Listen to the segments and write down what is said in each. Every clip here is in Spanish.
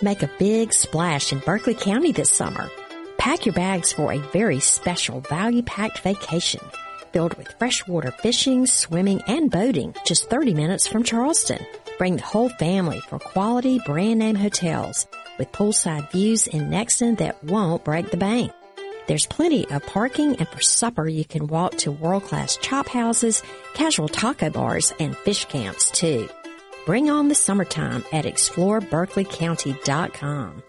Make a big splash in Berkeley County this summer. Pack your bags for a very special value-packed vacation filled with freshwater fishing, swimming, and boating just 30 minutes from Charleston. Bring the whole family for quality brand-name hotels with poolside views in Nexton that won't break the bank. There's plenty of parking, and for supper you can walk to world-class chop houses, casual taco bars, and fish camps too. Bring on the summertime at exploreberkeleycounty.com.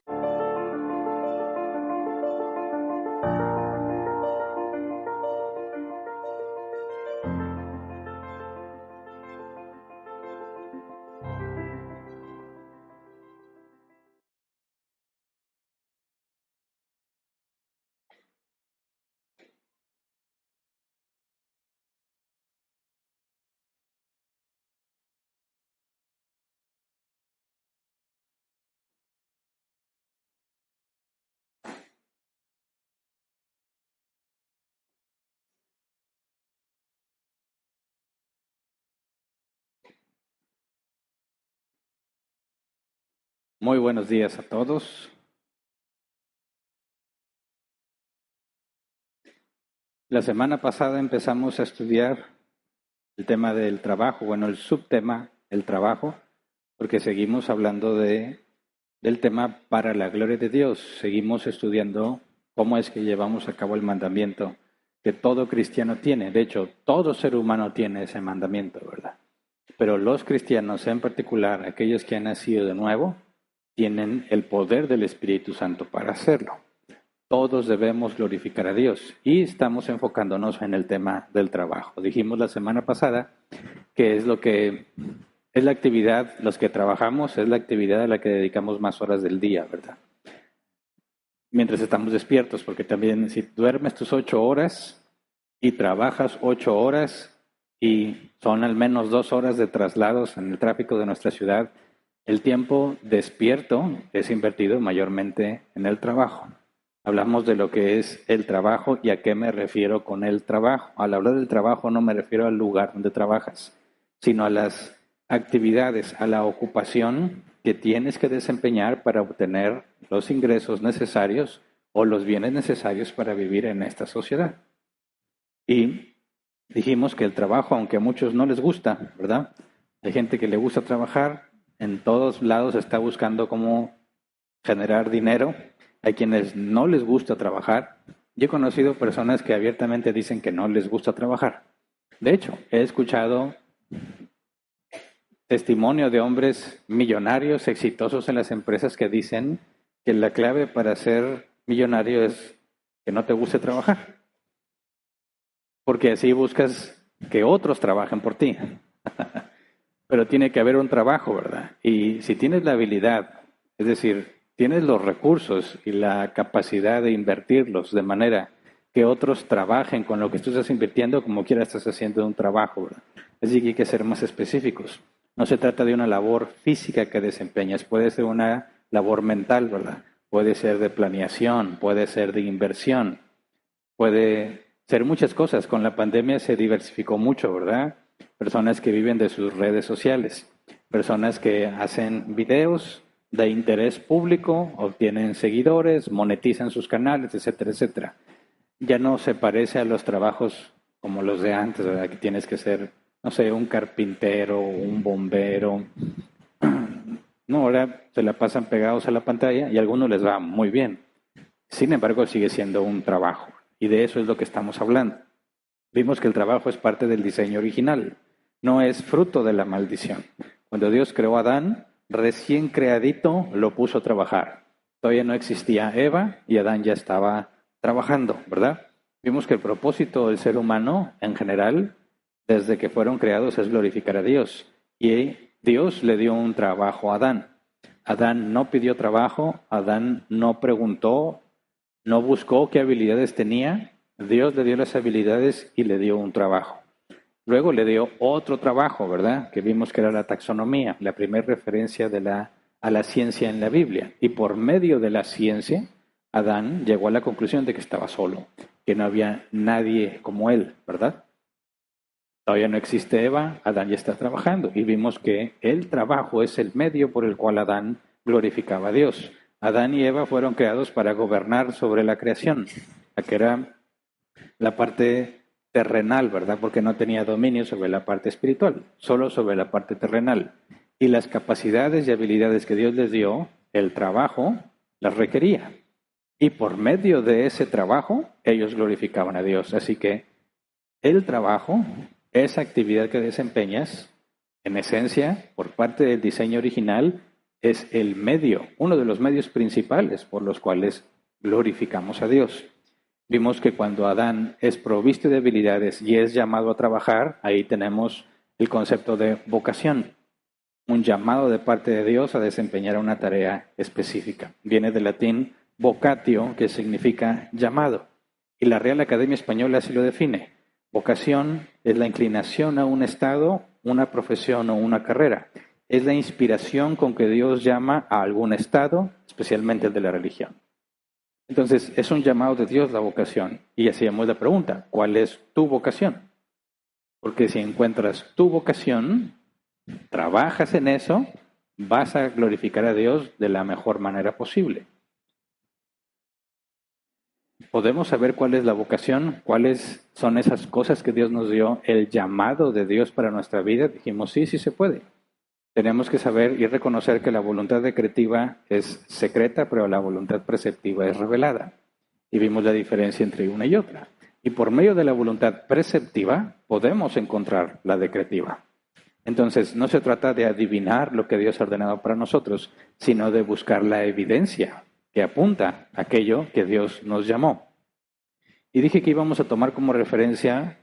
Muy buenos días a todos. La semana pasada empezamos a estudiar el tema del trabajo, bueno, el subtema, el trabajo, porque seguimos hablando del tema para la gloria de Dios. Seguimos estudiando cómo es que llevamos a cabo el mandamiento que todo cristiano tiene. De hecho, todo ser humano tiene ese mandamiento, ¿verdad? Pero los cristianos, en particular, aquellos que han nacido de nuevo, tienen el poder del Espíritu Santo para hacerlo. Todos debemos glorificar a Dios y estamos enfocándonos en el tema del trabajo. Dijimos la semana pasada que es la actividad, los que trabajamos, es la actividad a la que dedicamos más horas del día, ¿verdad? Mientras estamos despiertos, porque también si duermes tus 8 horas y trabajas 8 horas y son al menos 2 horas de traslados en el tráfico de nuestra ciudad, el tiempo despierto es invertido mayormente en el trabajo. Hablamos de lo que es el trabajo y a qué me refiero con el trabajo. Al hablar del trabajo no me refiero al lugar donde trabajas, sino a las actividades, a la ocupación que tienes que desempeñar para obtener los ingresos necesarios o los bienes necesarios para vivir en esta sociedad. Y dijimos que el trabajo, aunque a muchos no les gusta, ¿verdad? Hay gente que le gusta trabajar, en todos lados está buscando cómo generar dinero. Hay quienes no les gusta trabajar. Yo he conocido personas que abiertamente dicen que no les gusta trabajar. De hecho, he escuchado testimonio de hombres millonarios, exitosos en las empresas, que dicen que la clave para ser millonario es que no te guste trabajar. Porque así buscas que otros trabajen por ti. Pero tiene que haber un trabajo, ¿verdad? Y si tienes la habilidad, es decir, tienes los recursos y la capacidad de invertirlos de manera que otros trabajen con lo que tú estás invirtiendo, como quiera estás haciendo un trabajo, ¿verdad? Así que hay que ser más específicos. No se trata de una labor física que desempeñas, puede ser una labor mental, ¿verdad? Puede ser de planeación, puede ser de inversión, puede ser muchas cosas. Con la pandemia se diversificó mucho, ¿verdad? Personas que viven de sus redes sociales, personas que hacen videos de interés público, obtienen seguidores, monetizan sus canales, etcétera, etcétera. Ya no se parece a los trabajos como los de antes, ¿verdad? Que tienes que ser, no sé, un carpintero, un bombero. No, ahora se la pasan pegados a la pantalla y a algunos les va muy bien. Sin embargo, sigue siendo un trabajo y de eso es lo que estamos hablando. Vimos que el trabajo es parte del diseño original, no es fruto de la maldición. Cuando Dios creó a Adán, recién creadito lo puso a trabajar. Todavía no existía Eva y Adán ya estaba trabajando, ¿verdad? Vimos que el propósito del ser humano en general, desde que fueron creados, es glorificar a Dios. Y Dios le dio un trabajo a Adán. Adán no pidió trabajo, Adán no preguntó, no buscó qué habilidades tenía. Dios le dio las habilidades y le dio un trabajo. Luego le dio otro trabajo, ¿verdad? Que vimos que era la taxonomía, la primera referencia a la ciencia en la Biblia. Y por medio de la ciencia, Adán llegó a la conclusión de que estaba solo, que no había nadie como él, ¿verdad? Todavía no existe Eva, Adán ya está trabajando. Y vimos que el trabajo es el medio por el cual Adán glorificaba a Dios. Adán y Eva fueron creados para gobernar sobre la creación, la que era la parte terrenal, ¿verdad? Porque no tenía dominio sobre la parte espiritual, solo sobre la parte terrenal. Y las capacidades y habilidades que Dios les dio, el trabajo, las requería. Y por medio de ese trabajo, ellos glorificaban a Dios. Así que el trabajo, esa actividad que desempeñas, en esencia, por parte del diseño original, es el medio, uno de los medios principales por los cuales glorificamos a Dios. Vimos que cuando Adán es provisto de habilidades y es llamado a trabajar, ahí tenemos el concepto de vocación, un llamado de parte de Dios a desempeñar una tarea específica. Viene del latín vocatio, que significa llamado, y la Real Academia Española así lo define. Vocación es la inclinación a un estado, una profesión o una carrera. Es la inspiración con que Dios llama a algún estado, especialmente el de la religión. Entonces, es un llamado de Dios la vocación. Y hacíamos la pregunta, ¿cuál es tu vocación? Porque si encuentras tu vocación, trabajas en eso, vas a glorificar a Dios de la mejor manera posible. ¿Podemos saber cuál es la vocación? ¿Cuáles son esas cosas que Dios nos dio? ¿El llamado de Dios para nuestra vida? Dijimos, sí se puede. Tenemos que saber y reconocer que la voluntad decretiva es secreta, pero la voluntad preceptiva es revelada. Y vimos la diferencia entre una y otra. Y por medio de la voluntad preceptiva podemos encontrar la decretiva. Entonces, no se trata de adivinar lo que Dios ha ordenado para nosotros, sino de buscar la evidencia que apunta a aquello que Dios nos llamó. Y dije que íbamos a tomar como referencia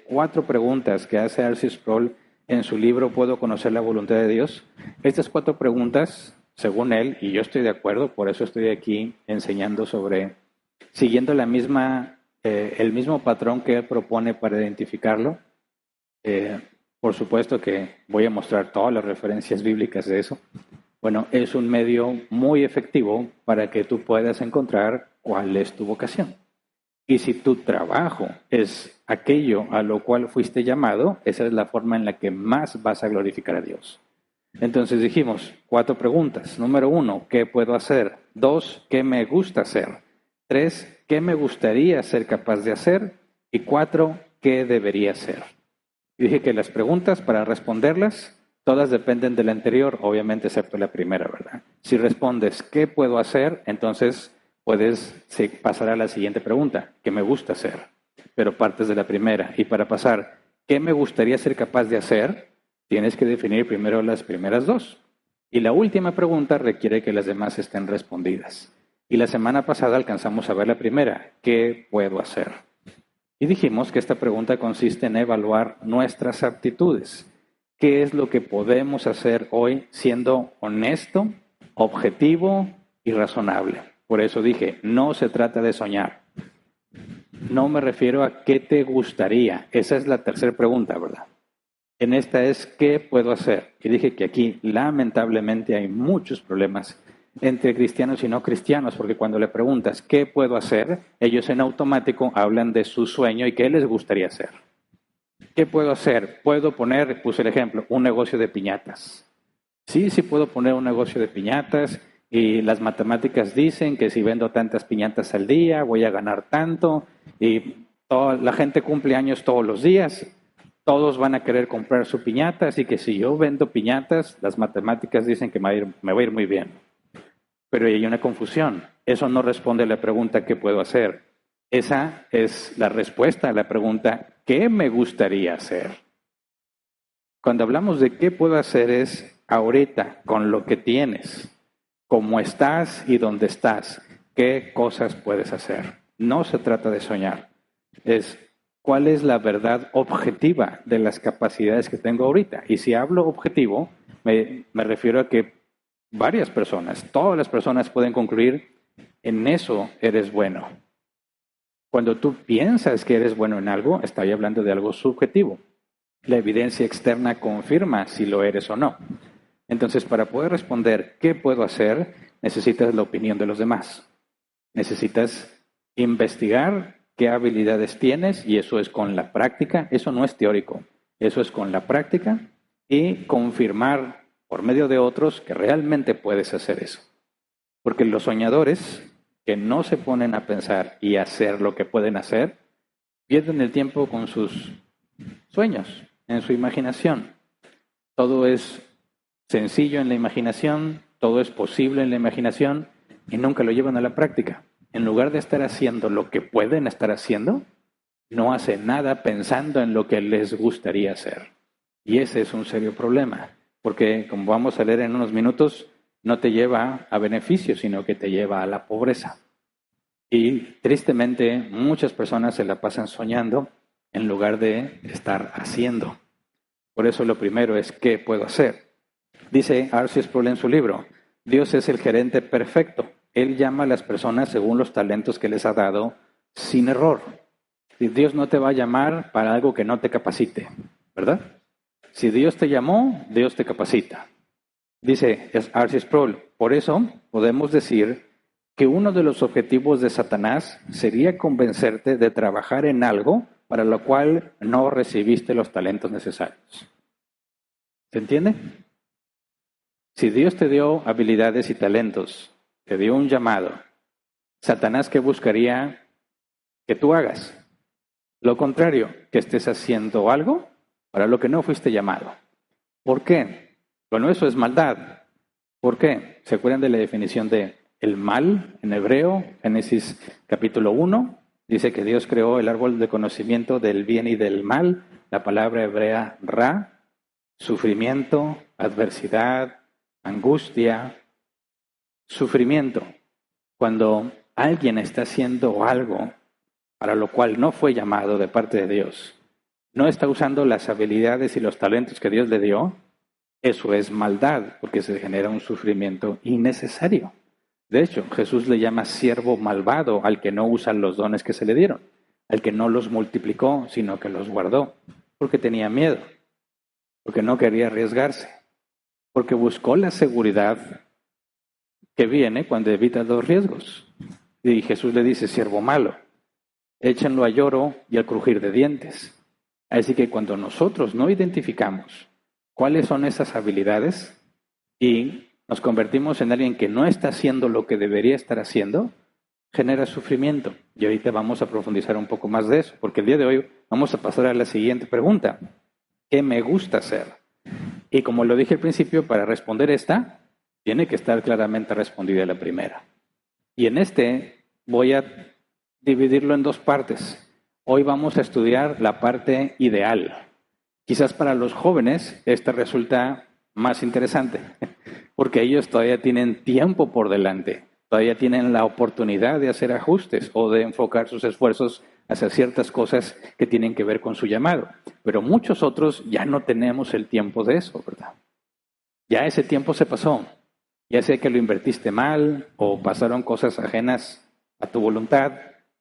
4 preguntas que hace R.C. Sproul en su libro ¿Puedo conocer la voluntad de Dios? Estas 4 preguntas, según él, y yo estoy de acuerdo, por eso estoy aquí enseñando siguiendo el mismo patrón que él propone para identificarlo. Por supuesto que voy a mostrar todas las referencias bíblicas de eso. Bueno, es un medio muy efectivo para que tú puedas encontrar cuál es tu vocación. Y si tu trabajo es aquello a lo cual fuiste llamado, esa es la forma en la que más vas a glorificar a Dios. Entonces dijimos 4 preguntas. Número 1, ¿qué puedo hacer? 2, ¿qué me gusta hacer? 3, ¿qué me gustaría ser capaz de hacer? Y 4, ¿qué debería hacer? Y dije que las preguntas, para responderlas, todas dependen de la anterior, obviamente excepto la primera, ¿verdad? Si respondes, ¿qué puedo hacer? Entonces puedes pasar a la siguiente pregunta, ¿qué me gusta hacer? Pero partes de la primera. Y para pasar, ¿qué me gustaría ser capaz de hacer? Tienes que definir primero las primeras 2. Y la última pregunta requiere que las demás estén respondidas. Y la semana pasada alcanzamos a ver la primera, ¿qué puedo hacer? Y dijimos que esta pregunta consiste en evaluar nuestras aptitudes. ¿Qué es lo que podemos hacer hoy siendo honesto, objetivo y razonable? Por eso dije, no se trata de soñar. No me refiero a qué te gustaría. Esa es la tercera pregunta, ¿verdad? En esta es, ¿qué puedo hacer? Y dije que aquí, lamentablemente, hay muchos problemas entre cristianos y no cristianos, porque cuando le preguntas, ¿qué puedo hacer? Ellos en automático hablan de su sueño y qué les gustaría hacer. ¿Qué puedo hacer? Puedo poner, puse el ejemplo, un negocio de piñatas. Sí puedo poner un negocio de piñatas y las matemáticas dicen que si vendo tantas piñatas al día voy a ganar tanto y la gente cumple años todos los días, todos van a querer comprar su piñata, así que si yo vendo piñatas, las matemáticas dicen que me va a ir muy bien. Pero hay una confusión. Eso no responde a la pregunta ¿qué puedo hacer? Esa es la respuesta a la pregunta ¿qué me gustaría hacer? Cuando hablamos de qué puedo hacer es ahorita, con lo que tienes, cómo estás y dónde estás, qué cosas puedes hacer. No se trata de soñar. Es cuál es la verdad objetiva de las capacidades que tengo ahorita. Y si hablo objetivo, me refiero a que varias personas, todas las personas pueden concluir, en eso eres bueno. Cuando tú piensas que eres bueno en algo, estoy hablando de algo subjetivo. La evidencia externa confirma si lo eres o no. Entonces, para poder responder ¿qué puedo hacer? Necesitas la opinión de los demás. Necesitas investigar qué habilidades tienes y eso es con la práctica. Eso no es teórico. Eso es con la práctica y confirmar por medio de otros que realmente puedes hacer eso. Porque los soñadores que no se ponen a pensar y hacer lo que pueden hacer, pierden el tiempo con sus sueños, en su imaginación. Todo es sencillo en la imaginación, todo es posible en la imaginación y nunca lo llevan a la práctica. En lugar de estar haciendo lo que pueden estar haciendo, no hacen nada pensando en lo que les gustaría hacer. Y ese es un serio problema, porque como vamos a leer en unos minutos, no te lleva a beneficio, sino que te lleva a la pobreza. Y tristemente muchas personas se la pasan soñando en lugar de estar haciendo. Por eso lo primero es, ¿qué puedo hacer? Dice R.C. Sproul en su libro, Dios es el gerente perfecto. Él llama a las personas según los talentos que les ha dado sin error. Y Dios no te va a llamar para algo que no te capacite, ¿verdad? Si Dios te llamó, Dios te capacita. Dice R.C. Sproul, por eso podemos decir que uno de los objetivos de Satanás sería convencerte de trabajar en algo para lo cual no recibiste los talentos necesarios. ¿Se entiende? Si Dios te dio habilidades y talentos, te dio un llamado, Satanás, ¿qué buscaría que tú hagas? Lo contrario, que estés haciendo algo para lo que no fuiste llamado. ¿Por qué? Bueno, eso es maldad. ¿Por qué? ¿Se acuerdan de la definición de el mal en hebreo? Génesis capítulo 1 dice que Dios creó el árbol de conocimiento del bien y del mal. La palabra hebrea ra, sufrimiento, adversidad, angustia, sufrimiento. Cuando alguien está haciendo algo para lo cual no fue llamado de parte de Dios, no está usando las habilidades y los talentos que Dios le dio, eso es maldad, porque se genera un sufrimiento innecesario. De hecho, Jesús le llama siervo malvado al que no usa los dones que se le dieron, al que no los multiplicó, sino que los guardó, porque tenía miedo, porque no quería arriesgarse, porque buscó la seguridad que viene cuando evita los riesgos. Y Jesús le dice, siervo malo, échenlo a lloro y al crujir de dientes. Así que cuando nosotros no identificamos cuáles son esas habilidades y nos convertimos en alguien que no está haciendo lo que debería estar haciendo, genera sufrimiento. Y ahorita vamos a profundizar un poco más de eso, porque el día de hoy vamos a pasar a la siguiente pregunta. ¿Qué me gusta hacer? Y como lo dije al principio, para responder esta, tiene que estar claramente respondida la primera. Y en voy a dividirlo en dos partes. Hoy vamos a estudiar la parte ideal. Quizás para los jóvenes esta resulta más interesante, porque ellos todavía tienen tiempo por delante, todavía tienen la oportunidad de hacer ajustes o de enfocar sus esfuerzos hacia ciertas cosas que tienen que ver con su llamado. Pero muchos otros ya no tenemos el tiempo de eso, ¿verdad? Ya ese tiempo se pasó. Ya sea que lo invertiste mal o pasaron cosas ajenas a tu voluntad,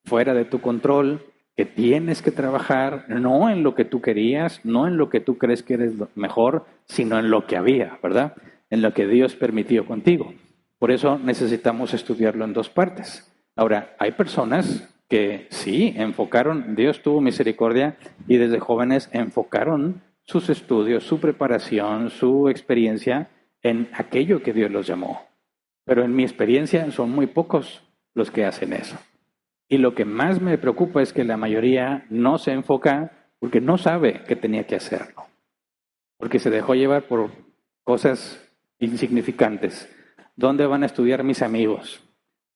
fuera de tu control, que tienes que trabajar no en lo que tú querías, no en lo que tú crees que eres mejor, sino en lo que había, ¿verdad? En lo que Dios permitió contigo. Por eso necesitamos estudiarlo en dos partes. Ahora, hay personas que sí enfocaron, Dios tuvo misericordia y desde jóvenes enfocaron sus estudios, su preparación, su experiencia en aquello que Dios los llamó. Pero en mi experiencia son muy pocos los que hacen eso. Y lo que más me preocupa es que la mayoría no se enfoca porque no sabe que tenía que hacerlo. Porque se dejó llevar por cosas insignificantes. ¿Dónde van a estudiar mis amigos?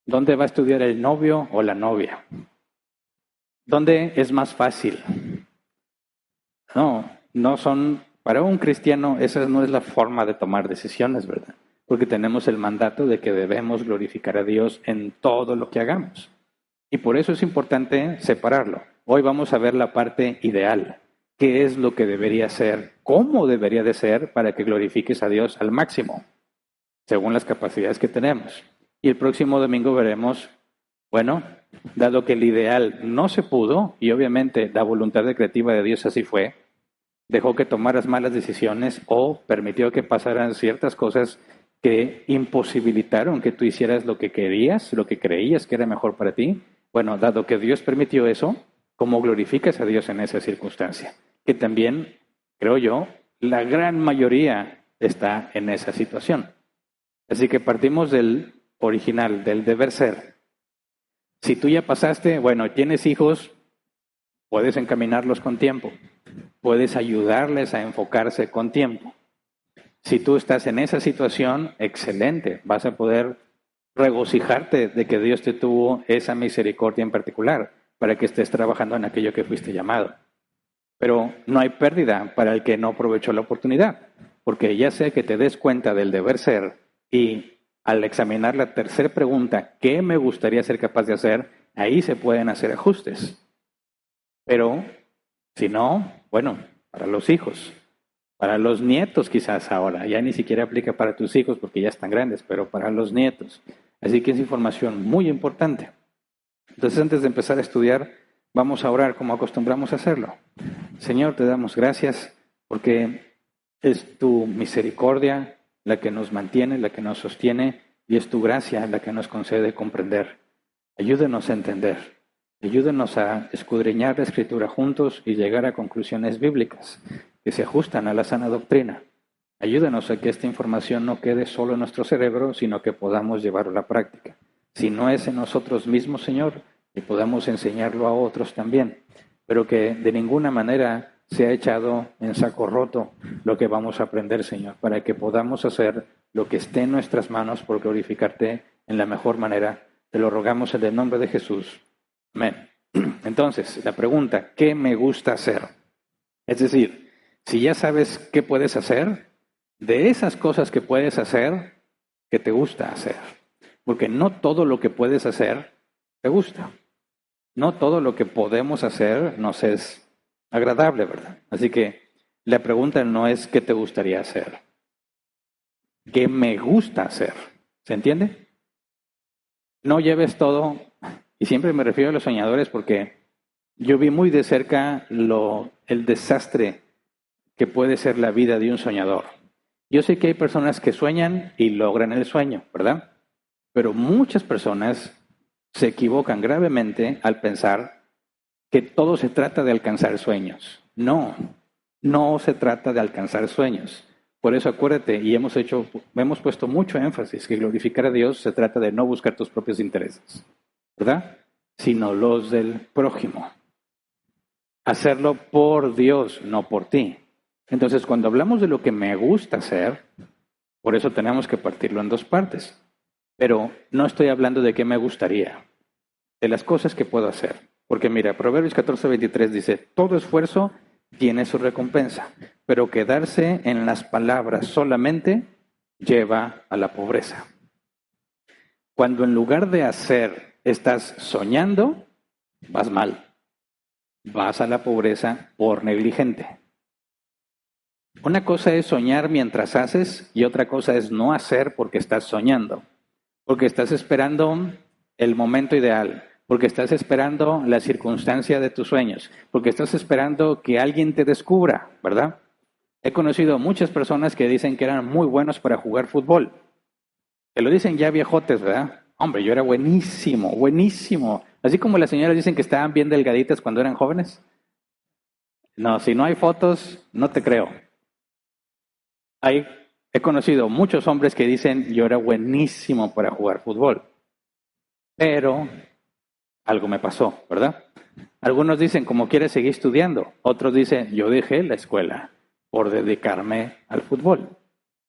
¿Dónde va a estudiar el novio o la novia? ¿Dónde es más fácil? No son, para un cristiano esa no es la forma de tomar decisiones, ¿verdad? Porque tenemos el mandato de que debemos glorificar a Dios en todo lo que hagamos. Y por eso es importante separarlo. Hoy vamos a ver la parte ideal. ¿Qué es lo que debería ser? ¿Cómo debería de ser para que glorifiques a Dios al máximo? Según las capacidades que tenemos. Y el próximo domingo veremos, bueno, dado que el ideal no se pudo, y obviamente la voluntad creativa de Dios así fue, dejó que tomaras malas decisiones o permitió que pasaran ciertas cosas que imposibilitaron que tú hicieras lo que querías, lo que creías que era mejor para ti. Bueno, dado que Dios permitió eso, ¿cómo glorificas a Dios en esa circunstancia? Que también, creo yo, la gran mayoría está en esa situación. Así que partimos del original, del deber ser. Si tú ya pasaste, bueno, tienes hijos, puedes encaminarlos con tiempo, puedes ayudarles a enfocarse con tiempo. Si tú estás en esa situación, excelente, vas a poder regocijarte de que Dios te tuvo esa misericordia en particular para que estés trabajando en aquello que fuiste llamado. Pero no hay pérdida para el que no aprovechó la oportunidad, porque ya sea que te des cuenta del deber ser y al examinar la tercera pregunta, ¿qué me gustaría ser capaz de hacer? Ahí se pueden hacer ajustes. Pero si no, bueno, para los hijos, para los nietos quizás ahora, ya ni siquiera aplica para tus hijos porque ya están grandes, pero para los nietos. Así que es información muy importante. Entonces, antes de empezar a estudiar, vamos a orar como acostumbramos a hacerlo. Señor, te damos gracias porque es tu misericordia la que nos mantiene, la que nos sostiene, y es tu gracia la que nos concede comprender. Ayúdenos a entender, ayúdenos a escudriñar la Escritura juntos y llegar a conclusiones bíblicas que se ajustan a la sana doctrina. Ayúdenos a que esta información no quede solo en nuestro cerebro, sino que podamos llevarlo a la práctica. Si no es en nosotros mismos, Señor, que podamos enseñarlo a otros también, pero que de ninguna manera sea echado en saco roto lo que vamos a aprender, Señor, para que podamos hacer lo que esté en nuestras manos por glorificarte en la mejor manera. Te lo rogamos en el nombre de Jesús. Amén. Entonces, la pregunta, ¿qué me gusta hacer? Es decir, si ya sabes qué puedes hacer, de esas cosas que puedes hacer, ¿qué te gusta hacer? Porque no todo lo que puedes hacer te gusta. No todo lo que podemos hacer nos es agradable, ¿verdad? Así que la pregunta no es ¿qué te gustaría hacer? ¿Qué me gusta hacer? ¿Se entiende? No lleves todo, y siempre me refiero a los soñadores porque yo vi muy de cerca el desastre que puede ser la vida de un soñador. Yo sé que hay personas que sueñan y logran el sueño, ¿verdad? Pero muchas personas se equivocan gravemente al pensar que todo se trata de alcanzar sueños. No, no se trata de alcanzar sueños. Por eso acuérdate, y hemos puesto mucho énfasis, que glorificar a Dios se trata de no buscar tus propios intereses, ¿verdad? Sino los del prójimo. Hacerlo por Dios, no por ti. Entonces, cuando hablamos de lo que me gusta hacer, por eso tenemos que partirlo en dos partes. Pero no estoy hablando de qué me gustaría, de las cosas que puedo hacer. Porque mira, Proverbios 14:23 dice, todo esfuerzo tiene su recompensa, pero quedarse en las palabras solamente lleva a la pobreza. Cuando en lugar de hacer estás soñando, vas mal. Vas a la pobreza por negligente. Una cosa es soñar mientras haces y otra cosa es no hacer porque estás soñando. Porque estás esperando el momento ideal, porque estás esperando la circunstancia de tus sueños, porque estás esperando que alguien te descubra, ¿verdad? He conocido muchas personas que dicen que eran muy buenos para jugar fútbol. Te lo dicen ya viejotes, ¿verdad? Hombre, yo era buenísimo, buenísimo. Así como las señoras dicen que estaban bien delgaditas cuando eran jóvenes. No, si no hay fotos, no te creo. He conocido muchos hombres que dicen, yo era buenísimo para jugar fútbol, pero algo me pasó, ¿verdad? Algunos dicen, como quieres seguir estudiando. Otros dicen, yo dejé la escuela por dedicarme al fútbol.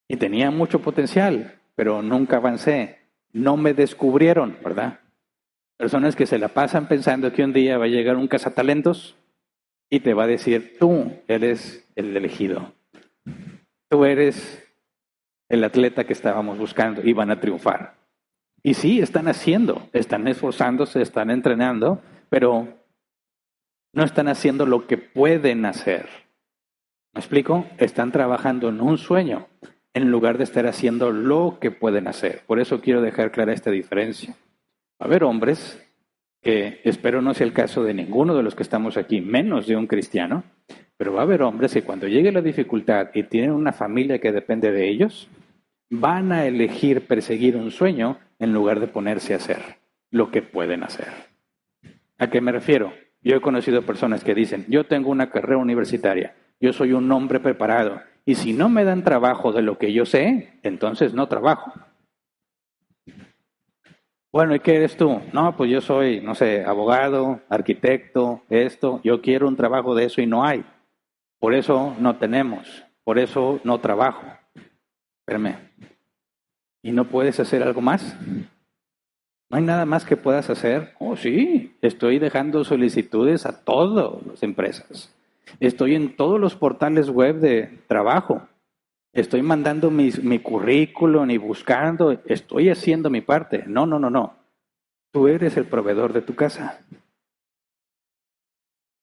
Y tenía mucho potencial, pero nunca avancé. No me descubrieron, ¿verdad? Personas que se la pasan pensando que un día va a llegar un cazatalentos y te va a decir, tú eres el elegido. Tú eres el atleta que estábamos buscando y van a triunfar. Y sí, están esforzándose, están entrenando, pero no están haciendo lo que pueden hacer. ¿Me explico? Están trabajando en un sueño en lugar de estar haciendo lo que pueden hacer. Por eso quiero dejar clara esta diferencia. Va a haber hombres, que espero no sea el caso de ninguno de los que estamos aquí, menos de un cristiano, pero va a haber hombres que cuando llegue la dificultad y tienen una familia que depende de ellos, van a elegir perseguir un sueño en lugar de ponerse a hacer lo que pueden hacer. ¿A qué me refiero? Yo he conocido personas que dicen, yo tengo una carrera universitaria, yo soy un hombre preparado Y si no me dan trabajo de lo que yo sé, entonces no trabajo. Bueno, ¿y qué eres tú? No, pues yo soy, no sé, abogado, arquitecto, esto. Yo quiero un trabajo de eso y no hay. Por eso no tenemos. Por eso no trabajo. Espérame. ¿Y no puedes hacer algo más? ¿No hay nada más que puedas hacer? Oh, sí. Estoy dejando solicitudes a todas las empresas. Estoy en todos los portales web de trabajo. Estoy mandando mi currículum y buscando. Estoy haciendo mi parte. No, no, no, no. Tú eres el proveedor de tu casa.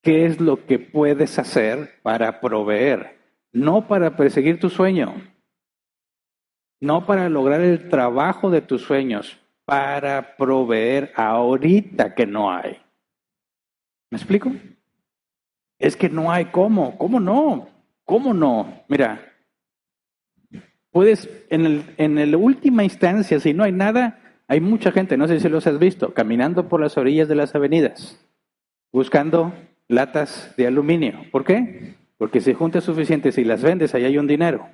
¿Qué es lo que puedes hacer para proveer? No para perseguir tu sueño, no para lograr el trabajo de tus sueños, para proveer ahorita que no hay. ¿Me explico? Es que no hay cómo. ¿Cómo no? ¿Cómo no? Mira, puedes, en la última instancia, si no hay nada, hay mucha gente, no sé si los has visto, caminando por las orillas de las avenidas, buscando latas de aluminio. ¿Por qué? Porque si juntas suficientes y las vendes, ahí hay un dinero.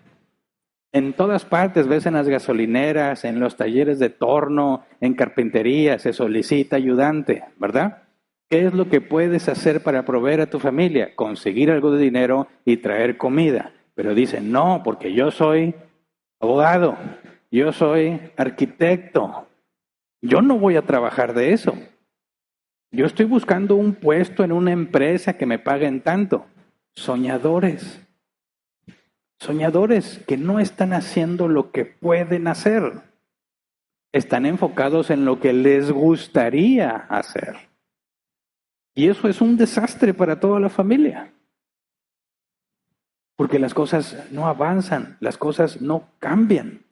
En todas partes ves en las gasolineras, en los talleres de torno, en carpintería, se solicita ayudante, ¿verdad? ¿Qué es lo que puedes hacer para proveer a tu familia? Conseguir algo de dinero y traer comida. Pero dicen, no, porque yo soy abogado, yo soy arquitecto, yo no voy a trabajar de eso. Yo estoy buscando un puesto en una empresa que me paguen tanto. Soñadores. Soñadores que no están haciendo lo que pueden hacer. Están enfocados en lo que les gustaría hacer. Y eso es un desastre para toda la familia. Porque las cosas no avanzan, las cosas no cambian.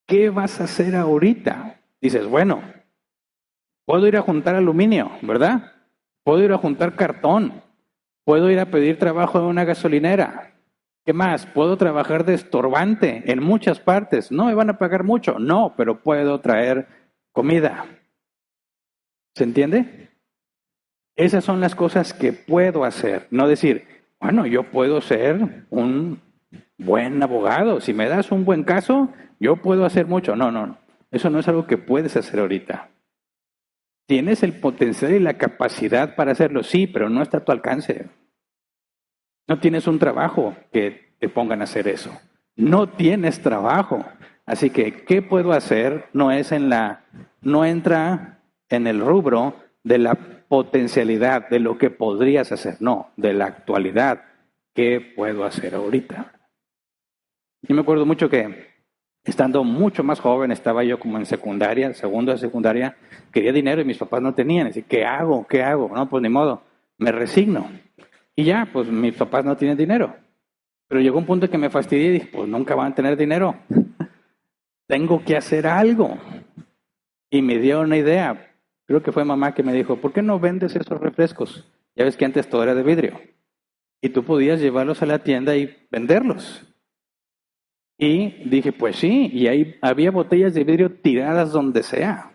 ¿Qué vas a hacer ahorita? Dices, bueno, puedo ir a juntar aluminio, ¿verdad? Puedo ir a juntar cartón. Puedo ir a pedir trabajo en una gasolinera. ¿Qué más? Puedo trabajar de estorbante en muchas partes. No me van a pagar mucho. No, pero puedo traer comida. ¿Se entiende? Esas son las cosas que puedo hacer. No decir, bueno, yo puedo ser un buen abogado. Si me das un buen caso, yo puedo hacer mucho. No, no, no. Eso no es algo que puedes hacer ahorita. Tienes el potencial y la capacidad para hacerlo, sí, pero no está a tu alcance. No tienes un trabajo que te pongan a hacer eso. No tienes trabajo. Así que, ¿qué puedo hacer? No entra en el rubro de la potencialidad, de lo que podrías hacer. No, de la actualidad. ¿Qué puedo hacer ahorita? Yo me acuerdo mucho que estando mucho más joven, estaba yo como en secundaria, segundo de secundaria, quería dinero y mis papás no tenían. Así, ¿qué hago? ¿Qué hago? No, pues ni modo, me resigno. Y ya, pues mis papás no tienen dinero. Pero llegó un punto que me fastidié y dije, pues nunca van a tener dinero. Tengo que hacer algo. Y me dio una idea. Creo que fue mamá que me dijo, ¿por qué no vendes esos refrescos? Ya ves que antes todo era de vidrio. Y tú podías llevarlos a la tienda y venderlos. Y dije, pues sí, y ahí había botellas de vidrio tiradas donde sea.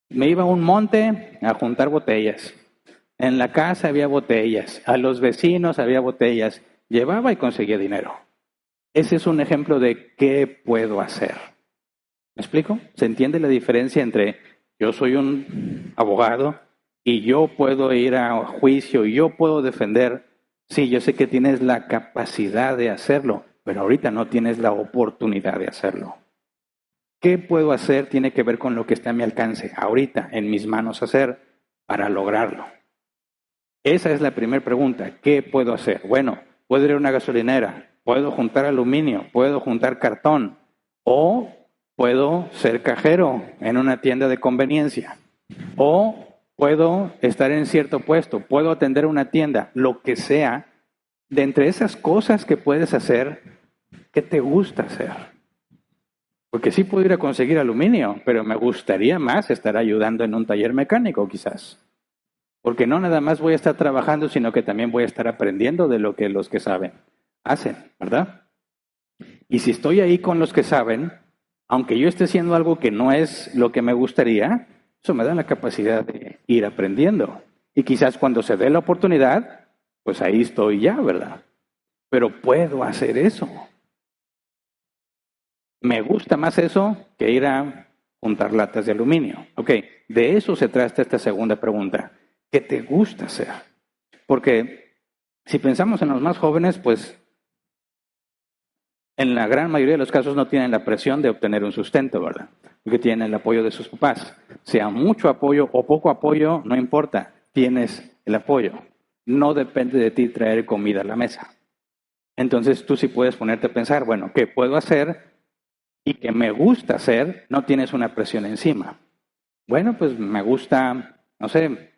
Me iba a un monte a juntar botellas. En la casa había botellas, a los vecinos había botellas. Llevaba y conseguía dinero. Ese es un ejemplo de qué puedo hacer. ¿Me explico? ¿Se entiende la diferencia entre yo soy un abogado y yo puedo ir a juicio y yo puedo defender? Sí, yo sé que tienes la capacidad de hacerlo, pero ahorita no tienes la oportunidad de hacerlo. ¿Qué puedo hacer? Tiene que ver con lo que está a mi alcance, ahorita, en mis manos hacer para lograrlo. Esa es la primera pregunta. ¿Qué puedo hacer? Bueno, puedo ir a una gasolinera, puedo juntar aluminio, puedo juntar cartón o puedo ser cajero en una tienda de conveniencia o puedo estar en cierto puesto, puedo atender una tienda, lo que sea. De entre esas cosas que puedes hacer, ¿qué te gusta hacer? Porque sí puedo ir a conseguir aluminio, pero me gustaría más estar ayudando en un taller mecánico quizás. Porque no nada más voy a estar trabajando, sino que también voy a estar aprendiendo de lo que los que saben hacen, ¿verdad? Y si estoy ahí con los que saben, aunque yo esté haciendo algo que no es lo que me gustaría, eso me da la capacidad de ir aprendiendo. Y quizás cuando se dé la oportunidad, pues ahí estoy ya, ¿verdad? pero puedo hacer eso. Me gusta más eso que ir a juntar latas de aluminio. Ok, de eso se trata esta segunda pregunta. ¿Qué te gusta hacer? Porque si pensamos en los más jóvenes, pues en la gran mayoría de los casos no tienen la presión de obtener un sustento, ¿verdad? Porque tienen el apoyo de sus papás. Sea mucho apoyo o poco apoyo, no importa, tienes el apoyo. No depende de ti traer comida a la mesa. Entonces tú sí puedes ponerte a pensar, bueno, ¿qué puedo hacer? Y que me gusta hacer, no tienes una presión encima. Bueno, pues me gusta, no sé,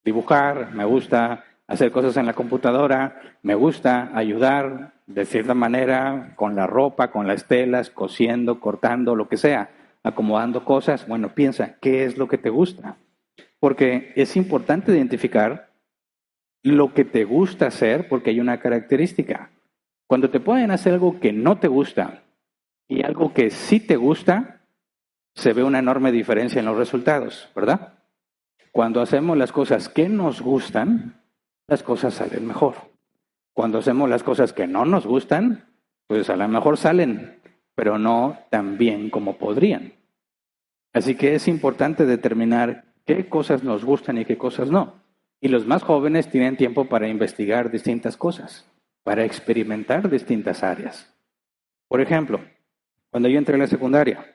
dibujar, me gusta hacer cosas en la computadora, me gusta ayudar de cierta manera con la ropa, con las telas, cosiendo, cortando, lo que sea, acomodando cosas. Bueno, piensa, ¿qué es lo que te gusta? Porque es importante identificar lo que te gusta hacer porque hay una característica. Cuando te ponen a hacer algo que no te gusta y algo que sí te gusta, se ve una enorme diferencia en los resultados, ¿verdad? Cuando hacemos las cosas que nos gustan, las cosas salen mejor. Cuando hacemos las cosas que no nos gustan, pues a lo mejor salen, pero no tan bien como podrían. Así que es importante determinar qué cosas nos gustan y qué cosas no. Y los más jóvenes tienen tiempo para investigar distintas cosas, para experimentar distintas áreas. Por ejemplo, cuando yo entré a la secundaria,